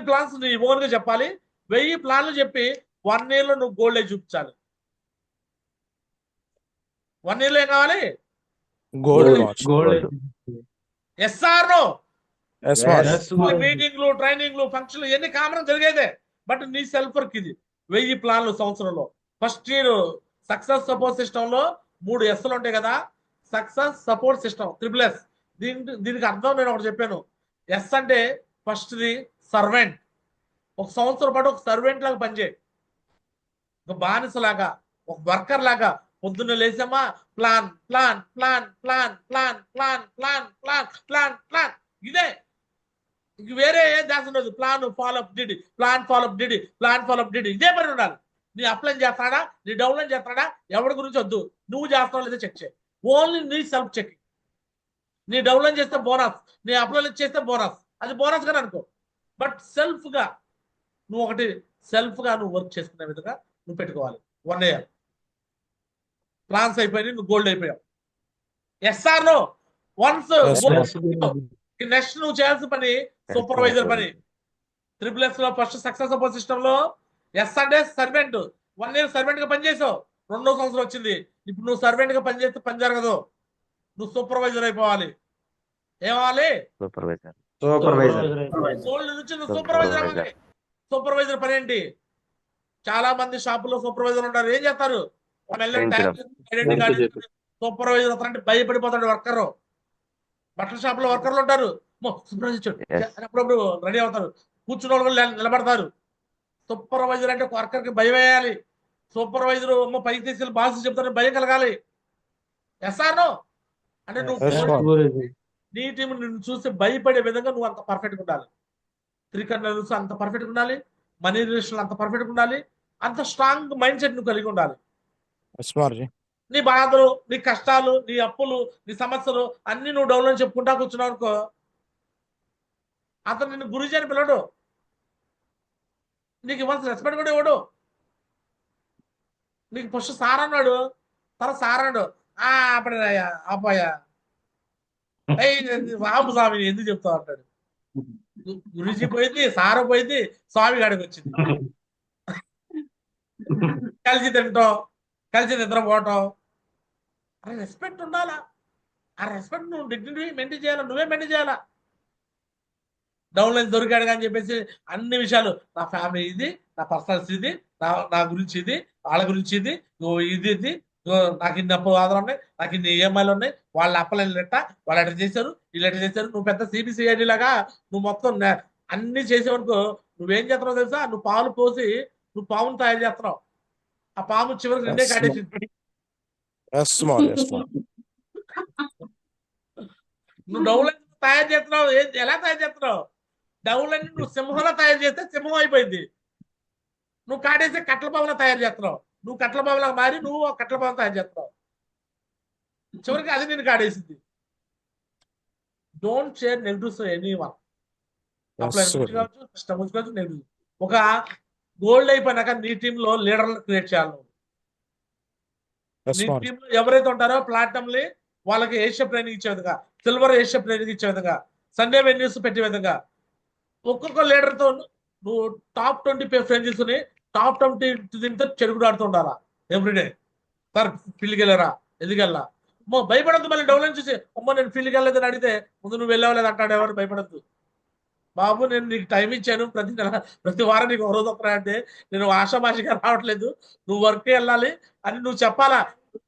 ప్లాన్స్ నీ ఓన్ గా చెప్పాలి. 1000 ప్లాన్లు చెప్పి 1 year లో నువ్వు గోల్డ్ చూపించాలి. 1 year లో ఏం కావాలి? Gold. Yes or no? Yes, ma'am. మీటింగ్లు, ట్రైనింగ్లు, ఫంక్షన్లు ఎన్ని కామన్ జరిగేదే. బట్ నీ సెల్ఫ్ వర్క్ ఇది. 1000 ప్లాన్లు సంవత్సరంలో. First year success support system లో 3 ఎస్లు ఉంటాయి కదా, సక్సెస్ సపోర్ట్ సిస్టమ్ SSS. దీనికి అర్థం నేను ఒకటి చెప్పాను. ఎస్ అంటే ఫస్ట్ది సర్వెంట్. ఒక సంవత్సరం పాటు ఒక సర్వెంట్ లాగా పనిచేయి, ఒక బానిసలాగా, ఒక వర్కర్ లాగా. పొద్దున్న లేసామా, plan plan plan plan plan plan plan plan plan plan, ఇదే. ఇంక వేరే ఏ దాని ఉండదు. Plan follow up DD, plan follow up DD, plan follow up DD, ఇదే పని ఉండాలి. నీ అప్లై చేస్తాడా, నీ డౌన్లైన్ చేస్తాడా, ఎవరి గురించి వద్దు. నువ్వు చేస్తావు లేదా చెక్ చేయి. ఓన్లీ నీ సెల్ఫ్ చెకింగ్. నీ డౌన్లైన్ చేస్తే బోనస్, నీ అప్లై చేస్తే బోనస్, అది బోనస్ గా అనుకో. బట్ సెల్ఫ్ గా నువ్వు ఒకటి సెల్ఫ్ గా నువ్వు వర్క్ చేసుకునే విధంగా నువ్వు పెట్టుకోవాలి. 1 year ప్లాన్స్ అయిపోయి నువ్వు గోల్డ్ అయిపోయావు. SR no? వన్స్ నెక్స్ట్ నువ్వు చేయాల్సిన పని సూపర్వైజర్ పని. SSS లో ఫస్ట్ సక్సెస్ సపోర్ట్ సిస్టమ్ లో ఎస్ అంటే సర్వెంట్. 1 year సర్వెంట్ గా పనిచేసావు, 2వ సంవత్సరం వచ్చింది. ఇప్పుడు నువ్వు సర్వెంట్ గా పనిచేస్తే పని జరగదు, నువ్వు సూపర్వైజర్ అయిపోవాలి. ఏమవ్వాలి? సూపర్వైజర్. గోల్డ్ నుంచి నువ్వు సూపర్వైజర్ అవ్వాలి. సూపర్వైజర్ పని ఏంటి? చాలా మంది షాపుల్లో సూపర్వైజర్ ఉంటారు. ఏం చేస్తారు? ఐడెంటిటీ కార్డు సూపర్వైజర్ అవుతారంటే భయపడిపోతాడు వర్కర్. బట్టల షాప్ లో వర్కర్లు ఉంటారు, సూపర్వైజర్ అప్పుడప్పుడు రెడీ అవుతారు, కూర్చున్న వాళ్ళు కూడా నిలబడతారు. సూపర్వైజర్ అంటే వర్కర్ కి భయం వేయాలి. సూపర్వైజర్ పైకి తీసుకెళ్ళి బాస్ చెప్తారు, భయం కలగాలి. ఎస్ఆర్నో అంటే నువ్వు నీ టీం నిన్ను చూసి భయపడే విధంగా నువ్వు అంత పర్ఫెక్ట్గా ఉండాలి. త్రికర్నల్స్ అంత పర్ఫెక్ట్గా ఉండాలి, మనీ రిలేషన్ అంత పర్ఫెక్ట్గా ఉండాలి, అంత స్ట్రాంగ్ మైండ్ సెట్ నువ్వు కలిగి ఉండాలి. నీ బాధలు, నీ కష్టాలు, నీ అప్పులు, నీ సమస్యలు అన్ని నువ్వు డౌన్లోడ్ చెప్పుకుంటా కూర్చున్నావు అనుకో, అతను నిన్ను గురించి అని పిల్లడు, నీకు ఇవ్వాల్సిన రెస్పెక్ట్ కూడా ఇవ్వడు. నీకు ఫస్ట్ సార్ అన్నాడు, తర్వాత సార్ అన్నాడు, అప్పుడయ్యా అబ్బాయా బాబు స్వామి ఎందుకు చెప్తావు అంటాడు. గురించి పోయింది, సార పోయింది, స్వామి గాడికి వచ్చింది. కలిసి తింటాం, కలిసి నిద్రపోవటం, అరే రెస్పెక్ట్ ఉండాలా. ఆ రెస్పెక్ట్ నువ్వు డిగ్నిటీ మెయింటైన్ చేయాలా, నువ్వే మెయింటైన్ చేయాలా. డౌన్లైన్ దొరికాడు అని చెప్పేసి అన్ని విషయాలు, నా ఫ్యామిలీ ఇది, నా పర్సనల్స్ ఇది, నా గురించి ఇది, వాళ్ళ గురించి ఇది, ఇది నాకు ఇన్ని అప్పు ఆధారం ఉన్నాయి, నాకు ఇన్ని ఈఎంఐలు ఉన్నాయి, వాళ్ళ అప్పలైన లెట్ట, వాళ్ళు ఎట్లా చేశారు, వీళ్ళు ఎట్లా చేశారు. నువ్వు పెద్ద సిబిసిఐడి లాగా నువ్వు మొత్తం అన్ని చేసేవనుకో, నువ్వేం చేస్తున్నావు తెలుసా? నువ్వు పాలు పోసి నువ్వు పామును తయారు చేస్తున్నావు. ఆ పాము చివరికి నిన్నే కాటేసింది. నువ్వు డౌన్లైన్ తయారు చేస్తున్నావు. ఎలా తయారు చేస్తున్నావు? డౌన్లైన్ నువ్వు సింహంలో తయారు చేస్తే సింహం అయిపోయింది. నువ్వు కాటేసి కట్ల పాములా తయారు చేస్తున్నావు. నువ్వు కట్ల పాములా మారి నువ్వు కట్ల పాము తయారు చేస్తున్నావు. చివరికి అది నేను కాడేసింది. Don't share negatives anyone. కావచ్చు, సిస్టమ్ కావచ్చు, నెగిటివ్. ఒక గోల్డ్ అయిపోయినాక నీ టీంలో లీడర్లు క్రియేట్ చేయాలి. నీ టీంలో ఎవరైతే ఉంటారో ప్లాటినంలీ వాళ్ళకి ఏషియా ట్రైనింగ్ ఇచ్చే విధంగా, సిల్వర్ ఏషియా ట్రైనింగ్ ఇచ్చే విధంగా, సండే వెన్యూస్ పెట్టే విధంగా, ఒక్కొక్క లీడర్తో నువ్వు టాప్ 20 ఫ్రెండ్ చేసుకుని టాప్ 20 దీంతో చెడుగుడు ఆడుతూ ఉండాలా ఎవ్రీడే. సార్ ఫీల్డ్కి వెళ్ళారా, ఎందుకు వెళ్ళా, భయపడద్దు. మళ్ళీ డౌన్లైన్ చూసి నేను ఫీల్డ్కి వెళ్ళలేదని అడిగితే ముందు నువ్వు వెళ్ళవలేదు అంటాడు. ఎవరు భయపడద్దు బాబు, నేను నీకు టైం ఇచ్చాను, ప్రతి వారం నీకు ఒక రోజు ఒకరా అంటే నేను ఆషామాషిగా రావట్లేదు, నువ్వు వర్క్ వెళ్ళాలి అని నువ్వు చెప్పాలా.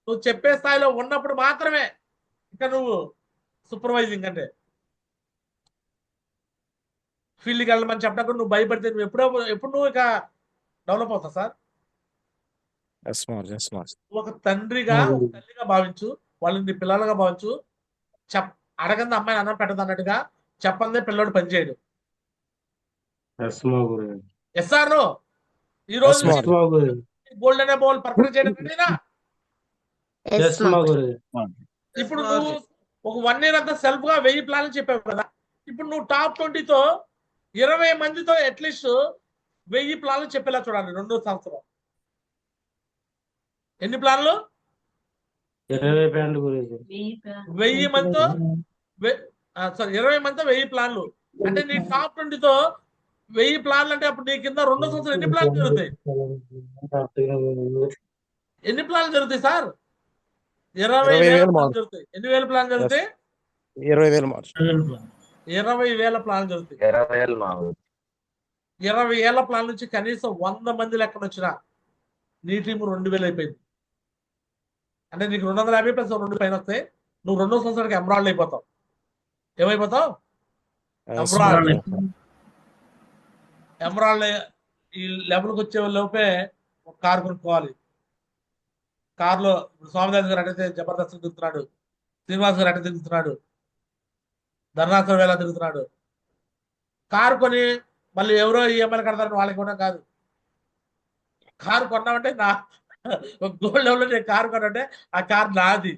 నువ్వు చెప్పే స్థాయిలో ఉన్నప్పుడు మాత్రమే ఇంకా నువ్వు సూపర్వైజింగ్ అంటే. ఫీల్డ్కి వెళ్ళమని చెప్పినప్పుడు నువ్వు భయపడితే నువ్వు ఎప్పుడు నువ్వు ఇక డెవలప్ అవుతావు సార్. ఒక తండ్రిగా, ఒక తల్లిగా భావించు, వాళ్ళని నీ పిల్లలుగా భావించు. అడగంది అమ్మాయిని అన్నం పెట్టదు అన్నట్టుగా చెప్పందే పిల్లడు పనిచేయడు. SR no? ఈ రోజు గోల్డ్ అనే బాల్ పర్ఫెక్ట్ చేయడం రెడీనా? ఇప్పుడు నువ్వు ఒక 1 year అంతా సెల్ఫ్ గా 1000 ప్లాన్లు చెప్పావు కదా. ఇప్పుడు నువ్వు టాప్ 20తో 20 మందితో అట్లీస్ట్ 1000 ప్లాన్లు చెప్పేలా చూడాలి 2వ సంవత్సరం. ఎన్ని ప్లాన్లు? 1000 మందితో 20 మందితో 1000 ప్లాన్లు. అంటే నీ టాప్ 20తో 1000 ప్లాన్లు అంటే అప్పుడు నీ కింద 2వ సంవత్సరం ఎన్ని ప్లాన్లు జరుగుతాయి? ఎన్ని ప్లాన్లు జరుగుతాయి సార్? 20,000 ప్లాన్లు జరుగుతాయి. ఎన్ని వేల ప్లాన్లు జరుగుతాయి? 20,000 ప్లాన్లు జరుగుతాయి. 20,000 ప్లాన్ నుంచి కనీసం 100 మంది లెక్కన వచ్చినా నీ టీము 2000 అయిపోయింది. అంటే నీకు 250 ప్లస్ 2 పైన వస్తే నువ్వు 2వ సంవత్సరానికి ఎమరాల్డ్ అయిపోతావు. ఏమైపోతావు? Yes, emerald. smart. ఎమరాల్డ్ ఈ లెవెల్కి వచ్చే లోపే ఒక కారు కొనుక్కోవాలి. కారులో ఇప్పుడు స్వామిదాస్ గారు అడిగితే జబర్దస్త్ తిరుగుతున్నాడు, శ్రీనివాస్ గారు అడిగితే తిరుగుతున్నాడు, ధర్నాథర్ వేళ తిరుగుతున్నాడు. కారు కొని మళ్ళీ ఎవరో ఈఎంఐలు కడతారని వాళ్ళకి కూడా కాదు. కారు కొన్నామంటే నా గోల్డ్ లెవెల్లో నేను కారు కొన్నామంటే ఆ కారు నాది.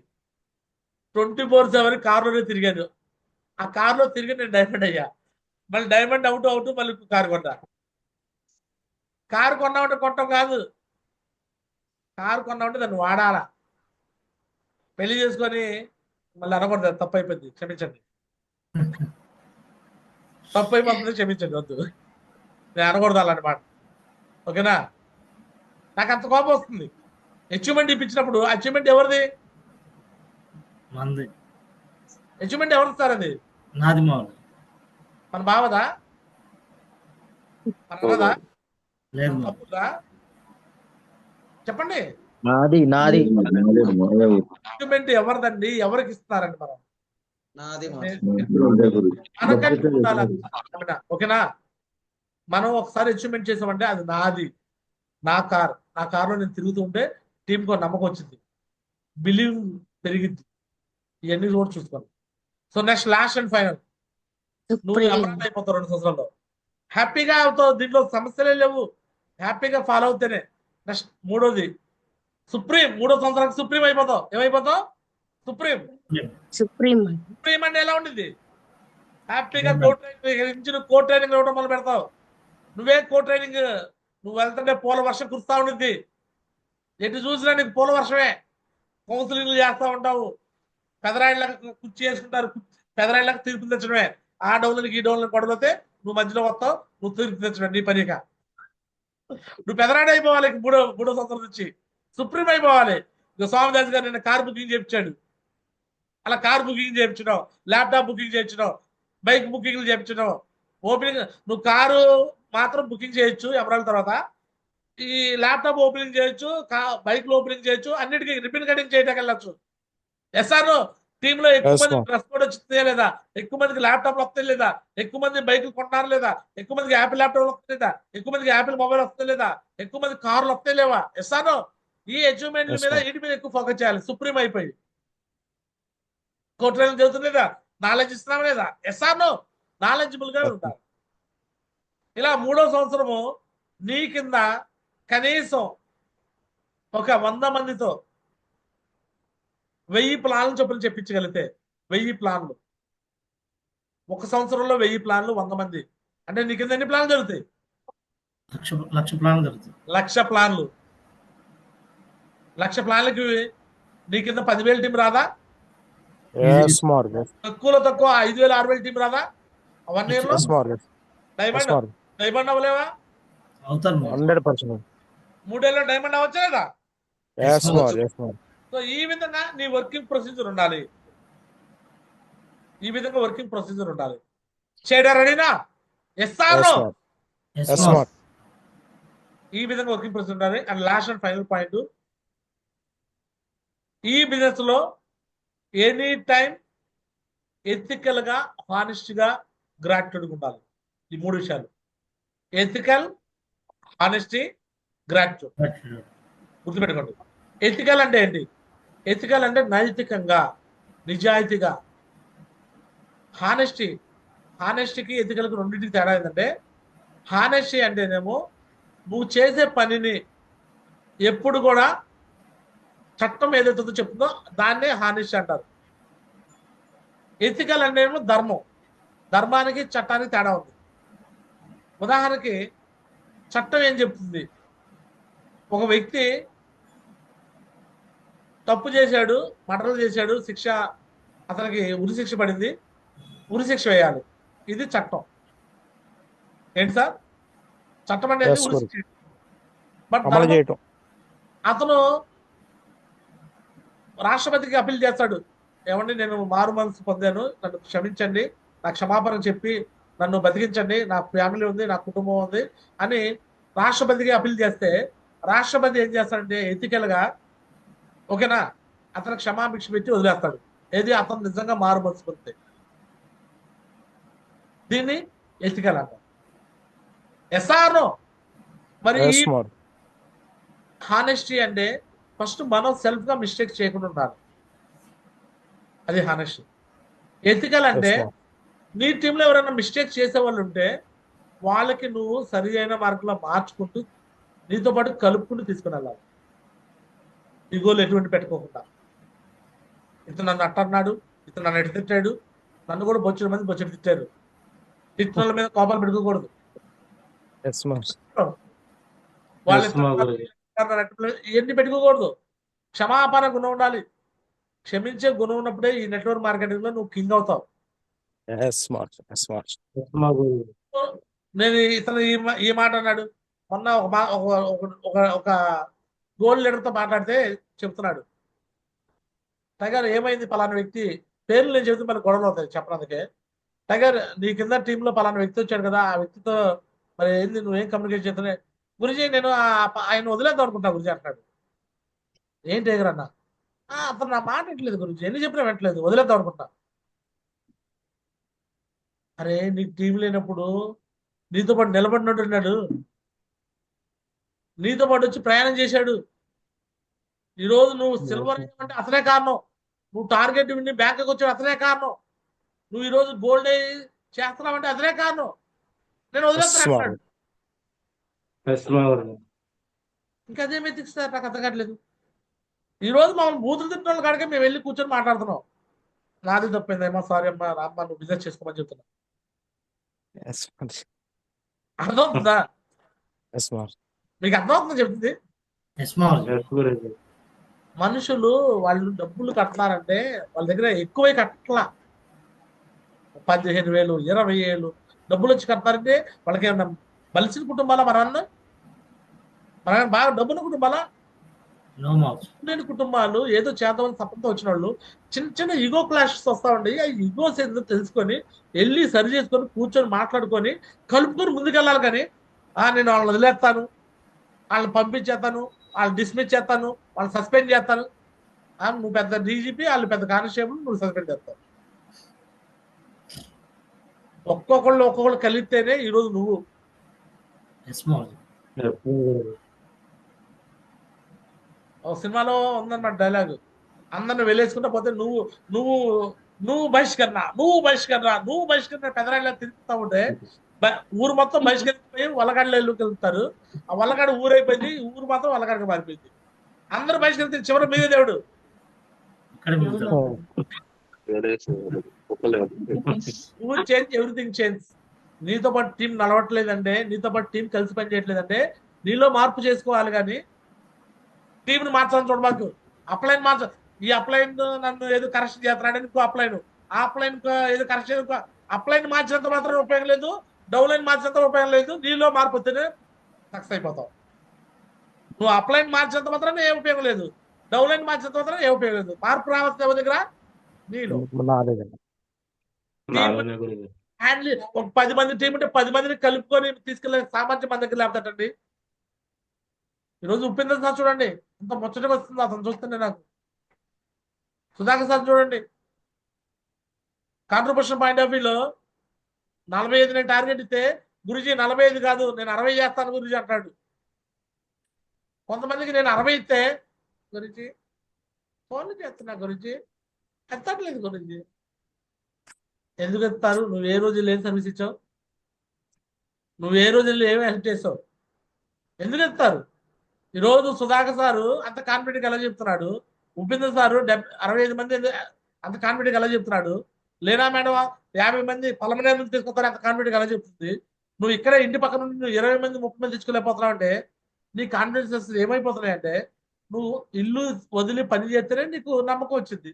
24/7 కారులోనే తిరిగాను. ఆ కారులో తిరిగి నేను డైమండ్ అయ్యా. మళ్ళీ డైమండ్ అవుట్ మళ్ళీ కారు కొన్నా. కారు కొన్నామంటే కొట్టం కాదు, కారు కొన్నామంటే దాన్ని వాడాలా. పెళ్లి చేసుకొని మళ్ళీ అనకూడదు, తప్పు అయిపోయింది, క్షమించండి. తప్పు అయిపోతుంది, క్షమించండి, వద్దు. నేను అనకూడదు అలాంటి మాట, ఓకేనా? నాకు అంత కోపం వస్తుంది. అచీవ్మెంట్ ఇప్పించినప్పుడు అచీవ్మెంట్ ఎవరిది? మంది అచీవ్మెంట్ ఎవరు ఇస్తారు? అది నాది మామూలు మన బావదా, మన అన్నదా, లేదు మన మామూలు. తమ్ముడా? చెప్పండి. నాది అచీవ్మెంట్ ఎవరిదండి? ఎవరికి ఇస్తున్నారండి? మనం నాది మనకంటూ ఉండాలి అది. ఓకేనా? మనం ఒకసారి అచీవ్మెంట్ చేసామంటే అది నాది, నా కారులో నేను తిరుగుతూ ఉంటే టీంకి ఒక నమ్మకం వచ్చింది, బిలీవ్ పెరిగింది. ఇవన్నీ కూడా చూసుకోండి. So next last and final, నువ్వు అమరాన్ అయిపోతావు 2 సంవత్సరాల్లో. హ్యాపీగా అవుతావు, దీంట్లో సమస్యలే లేవు, హ్యాపీగా ఫాలో అవుతేనే. నెక్స్ట్ 3వది సుప్రీం. 3వ సంవత్సరానికి సుప్రీం అయిపోతావు. ఏమైపోతావు? సుప్రీం. సుప్రీం అంటే ఎలా ఉండింది? హ్యాపీగా కోర్ట్ ట్రైనింగ్ ఇవ్వడం మొదలు పెడతావు. నువ్వే కోర్ట్ ట్రైనింగ్, నువ్వు వెళ్తుంటే పూల వర్షం కురుస్తా ఉండిద్ది. ఎటు చూసినా నీకు పూల వర్షమే. కౌన్సిలింగ్లు చేస్తా ఉంటావు, పెదరాయిళ్ళకి కుర్చీ చేసుకుంటారు, పెదరాయిళ్ళకి తీర్పు తెచ్చడమే. ఆ డౌన్లకి ఈ డౌన్లకి గొడవలతే నువ్వు మధ్యలో వస్తావు, నువ్వు తీర్పు తెచ్చడం నీ పనిగా. నువ్వు పెదరాడి అయిపోవాలి. మూడో సంవత్సరం నుంచి సుప్రీం అయిపోవాలి. ఇక స్వామిదాస్ గారు నిన్న కార్ బుకింగ్ చేయించాడు. అలా కార్ బుకింగ్ చేయించడం, ల్యాప్టాప్ బుకింగ్ చేయించడం, బైక్ బుకింగ్లు చేయించడం, ఓపెనింగ్. నువ్వు కారు మాత్రం బుకింగ్ చేయొచ్చు ఎమరాల్డ్ తర్వాత, ఈ ల్యాప్టాప్ ఓపెనింగ్ చేయొచ్చు, బైక్లు ఓపెనింగ్ చేయొచ్చు, అన్నిటికీ రిబ్బన్ కటింగ్ చేయడానికి వెళ్ళొచ్చు. ఎస్ఆర్ టీంలో ఎక్కువ Yes, మంది ma'am. డ్రెస్ కోడ్ వచ్చిందే లేదా, ఎక్కువ మందికి ల్యాప్టాప్లు వస్తాయి లేదా, ఎక్కువ మంది బైక్లు కొంటారు లేదా, ఎక్కువ మందికి యాపిల్ ల్యాప్టాప్ వస్తాయి లేదా, ఎక్కువ మందికి యాపిల్ మొబైల్ వస్తాయి లేదా, ఎక్కువ మంది కార్లు వస్తాయి లేవా? ఎస్ఆర్ ఈ అచీవ్మెంట్ల Yes, మీద ma'am. వీటి మీద ఎక్కువ ఫోకస్ చేయాలి. సుప్రీం అయిపోయి కోర్టు చదువుతుంది లేదా, నాలెడ్జ్ ఇస్తున్నాం లేదా? ఎస్ఆర్ నాలెడ్జిబుల్ గా ఉండాలి. ఇలా 3వ సంవత్సరము నీ కింద కనీసం ఒక 100 మందితో 1000 ప్లాన్లు చొప్పున చెప్పించగలిగితే, 1000 ప్లాన్లు ఒక సంవత్సరంలో, 1000 ప్లాన్లు 100 మంది అంటే నీ కింద ఎన్ని ప్లాన్లు జరుగుతాయి? లక్ష ప్లాన్ జరుగుతుంది. 1,00,000 ప్లాన్లు. 1,00,000 ప్లాన్లకి నీ కింద 10,000 టీం రాదా? Yes, smart. Yes, తక్కువ 5,000 6,000 టీం రాదా? 1 year లో smart. Yes, diamond smart. Diamond అవ్వలేవా? అవుతారు మామూలు. 100%. 3 ఏళ్ళలో డైమండ్ అవ్వచ్చు లేదా? Yes, smart. Yes, smart. So ఈ విధంగా నీ వర్కింగ్ ప్రొసీజర్ ఉండాలి. ఈ విధంగా వర్కింగ్ ప్రొసీజర్ ఉండాలి. చేయడం రెడీనా? Yes or Yes, smart. Yes, Yes, ma'am. smart. ఈ విధంగా వర్కింగ్ ప్రొసీజర్ ఉండాలి. And last and final point, ఈ బిజినెస్ లో ఎనీ టైం ఎథికల్ గా, హానెస్ట్ గా, గ్రాట్యుడ్ ఉండాలి. ఈ 3 విషయాలు: ఎథికల్, హానెస్టీ, గ్రాట్యుడ్. గుర్తుపెట్టుకోండి. ఎథికల్ అంటే ఏంటి? ఎథికల్ అంటే నైతికంగా, నిజాయితీగా. హానెస్టీకి ఎథికల్కి రెండింటికి తేడా ఏంటంటే, హానెస్టీ అంటేనేమో నువ్వు చేసే పనిని ఎప్పుడు కూడా చట్టం ఏదైతుందో చెప్తుందో దాన్నే హానెస్టీ అంటారు. ఎథికల్ అంటేనేమో ధర్మం. ధర్మానికి చట్టానికి తేడా ఉంది. ఉదాహరణకి చట్టం ఏం చెప్తుంది? ఒక వ్యక్తి తప్పు చేశాడు, మర్డర్ చేశాడు, శిక్ష, అతనికి ఉరిశిక్ష పడింది, ఉరిశిక్ష వేయాలి. ఇది చట్టం. ఏంటి సార్? చట్టం అంటే Yes, ఉరిశిక్ష. బట్ అమలు చేయటం. అతను రాష్ట్రపతికి అప్పీల్ చేస్తాడు, ఏమండి నేను మారు మనసు పొందాను, నన్ను క్షమించండి, నాకు క్షమాపణ చెప్పి నన్ను బతికించండి, నా ఫ్యామిలీ ఉంది, నా కుటుంబం ఉంది అని రాష్ట్రపతికి అప్పీల్ చేస్తే రాష్ట్రపతి ఏం చేస్తాడంటే ethical గా ఓకేనా అతను క్షమాభిక్ష పెట్టి వదిలేస్తాడు. ఏది అతను నిజంగా మారుమలుచుకుంటే దీన్ని ఎథికల్ అంటారు. ఎస్ఆర్ఓ మరి ఈ Yes, more. హానెస్టీ అంటే ఫస్ట్ మనం సెల్ఫ్ గా మిస్టేక్ చేయకుండా ఉండాలి. అది హానెస్టీ. ఎథికల్ అంటే Yes, more. నీ టీంలో ఎవరైనా మిస్టేక్ చేసే వాళ్ళు ఉంటే వాళ్ళకి నువ్వు సరి అయిన మార్గంలో మార్చుకుంటూ నీతో పాటు కలుపుకుంటూ తీసుకుని వెళ్ళాలి. ఈగోలు ఎటువంటి పెట్టుకోకుండా ఇతను నన్ను అట్టన్నాడు, ఇతను నన్ను ఎటు తిట్టాడు, నన్ను కూడా బొచ్చెడు మంది బొచ్చెడు తిట్టారు. తిట్టిన వాళ్ళ మీద కోపాలు పెట్టుకోకూడదు. Yes, more. వాళ్ళ Yes, మా గురుజీ. ఇవన్నీ పెట్టుకోకూడదు. క్షమాపణ గుణం ఉండాలి. క్షమించే గుణం ఉన్నప్పుడే ఈ నెట్వర్క్ మార్కెటింగ్ లో నువ్వు కింగ్ అవుతావు. Yes, more. Yes, more. మా గురుజీ. నేను ఇతను ఈ మాట అన్నాడు మొన్న ఒక గోల్డ్ లీడర్ తో మాట్లాడితే చెప్తున్నాడు, టైగర్ ఏమైంది పలానా వ్యక్తి పేర్లు నేను చెబితే మళ్ళీ గొడవలు అవుతాయి చెప్పడానికి. టైగర్ నీ కింద టీంలో పలానా వ్యక్తి వచ్చాడు కదా, ఆ వ్యక్తితో మరి ఏంది నువ్వేం కమ్యూనికేట్ చేస్తున్నా? గురుజీ నేను ఆయన వదిలేద్దాం అనుకుంటా గురుజీ అంటాడు. ఏం టైగర్ అన్న? అతను నా మాట వింటలేదు గురుజీ, ఎన్ని చెప్పినా వింటలేదు, వదిలేద్దాం అనుకుంటా. అరే నీకు టీం లేనప్పుడు నీతో పాటు నిలబడినట్టున్నాడు, నీతో పాటు వచ్చి ప్రయాణం చేశాడు. ఈరోజు నువ్వు సిల్వర్ అంటే అతనే కారణం, నువ్వు టార్గెట్ విని బ్యాంకుకి వచ్చాడు అతనే కారణం, నువ్వు ఈరోజు గోల్డ్ చేస్తున్నావంటే అతనే కారణం. నేను వదిలేస్తాను అంటాడు. ఇంకా అదే మెతిక్స్ సార్, నాకు అర్థం కావట్లేదు. ఈరోజు మమ్మల్ని బూతులు తిట్టిన వాళ్ళ కాడికే మేము వెళ్ళి కూర్చొని మాట్లాడుతున్నాం. నాది తప్పిందేమో, సారీ అమ్మా, రామ్మా నువ్వు బిజినెస్ చేసుకోమని చెప్తున్నా. Yes, more. అర్థమవుతుందా? Yes, more. మీకు అర్థమవుతుందా చెప్తుంది? ఎస్ మా గురుజీ. మనుషులు వాళ్ళు డబ్బులు కట్టాలంటే వాళ్ళ దగ్గర ఎక్కువే కట్టలా, 15,000 20,000 డబ్బులు వచ్చి కడతారంటే వాళ్ళకి ఏమన్నా బలిసిన కుటుంబాలా మన బాగా డబ్బున్న కుటుంబాలా? No marks. లేని కుటుంబాలు ఏదో చేద్దామని తప్పంతో వచ్చిన వాళ్ళు చిన్న చిన్న ఈగో క్లాషెస్ వస్తా ఉండి ఆ ఈగోస్ ఏదో తెలుసుకొని వెళ్ళి సరి చేసుకొని కూర్చొని మాట్లాడుకొని కలుపుకొని ముందుకెళ్ళాలి. కానీ నేను వాళ్ళని వదిలేస్తాను, వాళ్ళని పంపించేస్తాను, వాళ్ళని డిస్మిస్ చేస్తాను, వాళ్ళని సస్పెండ్ చేస్తాను. నువ్వు పెద్ద డీజీపీ, వాళ్ళు పెద్ద కానిస్టేబుల్, నువ్వు సస్పెండ్ చేస్తావు. ఒక్కొక్కళ్ళు కలిస్తేనే ఈరోజు నువ్వు. ఎస్ మా ఒక సినిమాలో ఉందన్నమాట డైలాగ్, అందరిని వెళ్ళేసుకుంటా పోతే నువ్వు నువ్వు నువ్వు బహిష్కరణ పెదరాయిలా తిరుగుతా ఉంటే ఊరు మొత్తం బహిష్కరించిపోయి వల్లగాడిలో వెళ్తారు. ఆ వల్లగాడు ఊరైపోయింది, ఊరు మాత్రం వల్లగాడికి మారిపోయింది. అందరూ బహిష్కరించి చివరి మీదే దేవుడు. ఊరు చేంజ్, ఎవ్రీథింగ్ చేంజ్. నీతో పాటు టీం నడవట్లేదంటే, నీతో పాటు టీం కలిసి పని చేయట్లేదంటే నీలో మార్పు చేసుకోవాలి. కానీ టీంని మార్చాలని చూడబాకు. అప్లైన్ మార్చ, ఈ అప్లైన్ నన్ను ఏదో కరెక్షన్ చేస్తున్నాడని ఇంకో అప్లైన్, ఆ అప్లైన్ ఏదో కరెక్షన్, అప్లైన్ మార్చినంత మాత్రం ఉపయోగం లేదు, డౌన్లైన్ మార్చినంత ఉపయోగం లేదు. నీలో మార్పు వస్తేనే సక్సెస్ అయిపోతావు. నువ్వు అప్లైన్ మార్చినంత మాత్రం ఏ ఉపయోగం లేదు, డౌన్లైన్ మార్చినంత మాత్రం ఏ ఉపయోగం లేదు. మార్పు రావాల్సిన ఎవరి దగ్గర? నీలో. హ్యాండిల్ ఒక 10 మంది టీం ఉంటే 10 మందిని కలుపుకొని తీసుకెళ్ళే సామర్థ్యం మన దగ్గర లేకపోతాడండి. ఈరోజు ఉపేందర్ సార్ చూడండి ఎంత ముచ్చటగా వస్తుందో అతను చూస్తుంటే నాకు. సుధాకర్ సార్ చూడండి, కాంట్రిబ్యూషన్ పాయింట్ ఆఫ్ వ్యూలో 45 నేను టార్గెట్ ఇస్తే గురుజీ 45 కాదు నేను 60 చేస్తాను గురుజీ అంటాడు. కొంతమందికి నేను 60 ఇస్తే గురుజీ ఫోన్లు చేస్తున్నా, గురుజీ ఎత్తట్లేదు గురుజీ. ఎందుకు ఎత్తారు? నువ్వు ఏ రోజు ఏం సర్వీస్ ఇచ్చావు? నువ్వు ఏ రోజు ఏమి హెల్ప్ చేసావు? ఎందుకు ఎత్తారు? ఈరోజు సుధాకర్ సారు అంత కాన్ఫిడెంట్ ఎలా చెప్తున్నాడు, ఉపేంద్ర సారు 65 మంది అంత కాన్ఫిడెంట్ ఎలా చెప్తున్నాడు, లేనా మేడం 50 మంది పలమనే నుంచి తీసుకొస్తారు అంత కాన్ఫిడెంట్ ఎలా చెప్తుంది. నువ్వు ఇక్కడ ఇంటి పక్కన నుండి నువ్వు 20 మంది 30 మంది తెచ్చుకోలేకపోతున్నావు అంటే నీ కాన్ఫిడెన్స్ ఏమైపోతున్నాయి అంటే నువ్వు ఇల్లు వదిలి పని చేస్తేనే నీకు నమ్మకం వచ్చింది.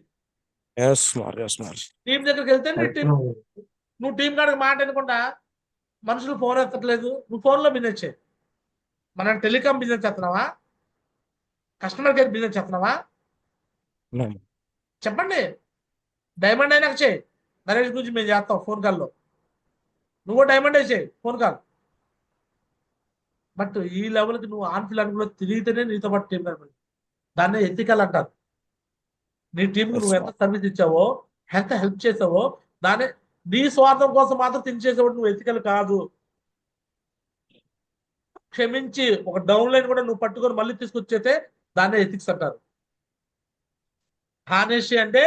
టీం దగ్గరికి వెళ్తే నీ టీం, నువ్వు టీం కాడికి మాట అనుకుంటా మనుషులు ఫోన్ ఎత్తట్లేదు, నువ్వు ఫోన్లో బిజినెస్ చేయి. మనం టెలికాం బిజినెస్ చేస్తున్నావా, కస్టమర్ కేర్ బిజినెస్ చేస్తున్నావా? చెప్పండి. డైమండ్ అయినాక చేయి. నరేష్ గురించి మేము చేస్తాం ఫోన్ కాల్లో, నువ్వు డైమండ్ చేయి ఫోన్ కాల్. బట్ ఈ లెవెల్కి నువ్వు ఆన్ఫిల్ అనుకులో తిరిగితేనే నీతో పాటు టీం మెంబర్. దాన్నే ఎథికల్ అంటారు. నీ టీంకి నువ్వు ఎంత సర్వీస్ ఇచ్చావో, ఎంత హెల్ప్ చేసావో, దాన్ని నీ స్వార్థం కోసం మాత్రం థింక్ చేసేవాడు నువ్వు ఎథికల్ కాదు. క్షమించి ఒక డౌన్ లైన్ కూడా నువ్వు పట్టుకొని మళ్ళీ తీసుకొచ్చేతే దాన్నే ఎథిక్స్ అంటారు. హానెస్టీ అంటే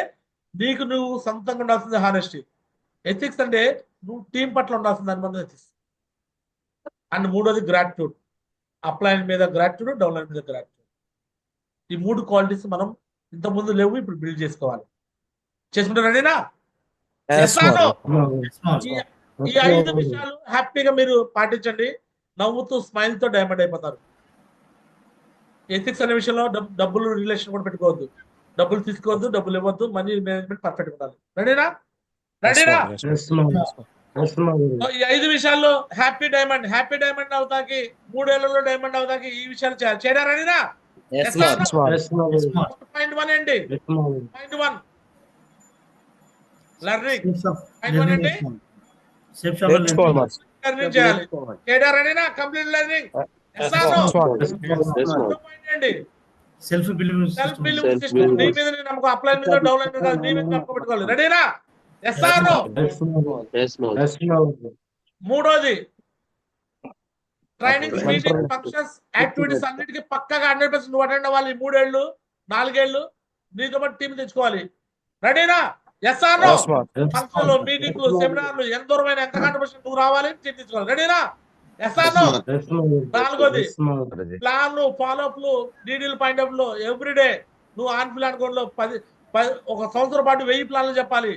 నీకు నువ్వు సొంతంగా ఉండాల్సింది హానెస్టీ. ఎథిక్స్ అంటే నువ్వు టీం పట్ల ఉండాల్సింది దాని మీద ఎథిక్స్. అండ్ మూడోది గ్రాటిట్యూడ్. అప్లైన్ మీద గ్రాటిట్యూడ్, డౌన్ లైన్ మీద గ్రాటిట్యూడ్. ఈ 3 క్వాలిటీస్ మనం ఇంతకుముందు లేవు, ఇప్పుడు బిల్డ్ చేసుకోవాలి. చేసుకుంటారండినా? Yes, Lord. ఈ 5 విషయాలు హ్యాపీగా మీరు పాటించండి. నవ్వుతూ స్మైల్ తో డైమండ్ అయిపోతారు. ఎథిక్స్ అనే విషయంలో డబ్బులు రిలేషన్ కూడా పెట్టుకోవద్దు. డబ్బులు తీసుకోవద్దు, డబ్బులు ఇవ్వద్దు. మనీ మేనేజ్మెంట్ పర్ఫెక్ట్ ఉండాలి. రెడీనా? రెడీనా? ఈ 5 విషయాల్లో హ్యాపీ డైమండ్ అవుతాకి, 3 ఏళ్లలో డైమండ్ అవుతాకి ఈ విషయాలు చేయడా? రెడీనా? Yes, Lord. పాయింట్ 1 ఏంటి? Point 1 learning. పాయింట్ 1 ఏంటి? నేర్చుకోవాలి మాస్టర్. లెర్నింగ్ చేయాలి. చేయడా? రెడీనా? Complete learning. పాయింట్ ఏంటి? Self believe system. నీ మీద నీ నమ్మకం. అప్లైన్ మీద, డౌన్ లైన్ మీద నీ మీద నమ్మకం పెట్టుకోవాలి. రెడీనా? Yes or no? మూడోది ట్రైనింగ్, మీటింగ్, ఫంక్షన్స్, యాక్టివిటీస్ అన్నిటికీ పక్కగా 100% నువ్వు అటెండ్ అవ్వాలి. 3 ఏళ్ళు 4 ఏళ్ళు నీతో పాటు టీం తెచ్చుకోవాలి. రెడీనా? Yes or no? Yes, Lord. ఫంక్షన్లు, మీటింగ్లు, సెమినార్లు ఎంత దూరమైన ఎంత కాంట్రిబ్యూషన్ నువ్వు రావాలి, టీం తెచ్చుకోవాలి. రెడీనా? Yes or no? నాలుగోది ప్లాన్లు, ఫాలోఅప్లు, డీడీలు, పాయింట్ ఆఫ్ లో ఎవ్రీడే నువ్వు ఆన్ ప్లాన్ కోడ్లో 10 ఒక సంవత్సరం పాటు 1000 ప్లాన్లు చెప్పాలి.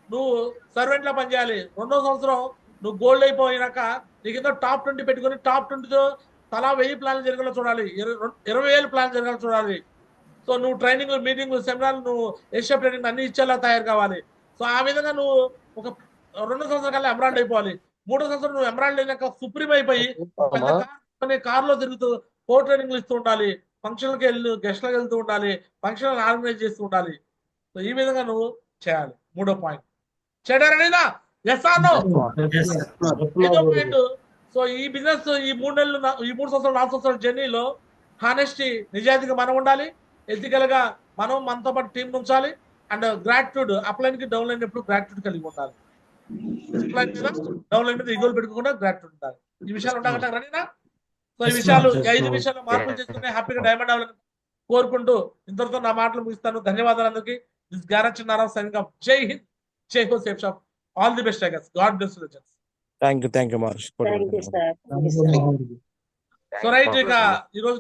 నువ్వు సర్వెంట్ లా పనిచేయాలి. 2వ సంవత్సరం నువ్వు గోల్డ్ అయిపోయినాక నీకు ఏదో టాప్ 20 పెట్టుకుని టాప్ 20తో తలా 1000 ప్లాన్లు జరగాలో చూడాలి. 20,000 ప్లాన్ జరగాలో చూడాలి. సో నువ్వు ట్రైనింగ్, మీటింగ్, సెమినార్లు, నువ్వు ఏషియా ట్రైనింగ్ అన్ని ఇచ్చేలా తయారు కావాలి. సో ఆ విధంగా నువ్వు ఒక 2 సంవత్సరాల కల్లా ఎమరాల్డ్ అయిపోవాలి. 3వ సంవత్సరం నువ్వు ఎమరాల్డ్ అయినాక సుప్రీం అయిపోయి కారులో తిరుగుతూ కో ట్రైనింగ్లు ఇస్తూ ఉండాలి. ఫంక్షన్లకు వెళ్ళు, గెస్ట్లకు వెళ్తూ ఉండాలి, ఫంక్షన్ ఆర్గనైజ్ చేస్తూ ఉండాలి. సో ఈ విధంగా నువ్వు చేయాలి. 3వ పాయింట్ చేయడారనేనా? Yes or no? 5వ పాయింట్. సో ఈ బిజినెస్ ఈ 3 నెలలు, ఈ 3 సంవత్సరాలు 4 సంవత్సరాల జర్నీలో హానెస్టీ, నిజాయితీగా మనం ఉండాలి. ఎథికల్ గా మనం మనతో పాటు టీం ఉంచాలి. అండ్ గ్రాటిట్యూడ్, అప్లైన్ కి డౌన్ లైన్ ఎప్పుడు గ్రాటిట్యూడ్ కలిగి ఉండాలి. అప్లైన్ మీద, డౌన్ లైన్ మీద ఈగోలు పెట్టుకోకుండా గ్రాటిట్యూడ్ ఉండాలి. ఈ విషయాలు ఉండాలంటే రెడీనా? సో ఈ విషయాలు, 5 విషయాలు మార్పులు చేసుకుని హ్యాపీగా డైమండ్ అవ్వాలని కోరుకుంటూ ఇంతటితో నా మాటలు ముగిస్తాను. ధన్యవాదాలు అందరికీ. This guarantee Narayana signing off. Jai Hind, Jai Ho, Safe shop. All the best, I guess. God bless you legends. Thank you, Maharsh. So right, ఇక ఈరోజు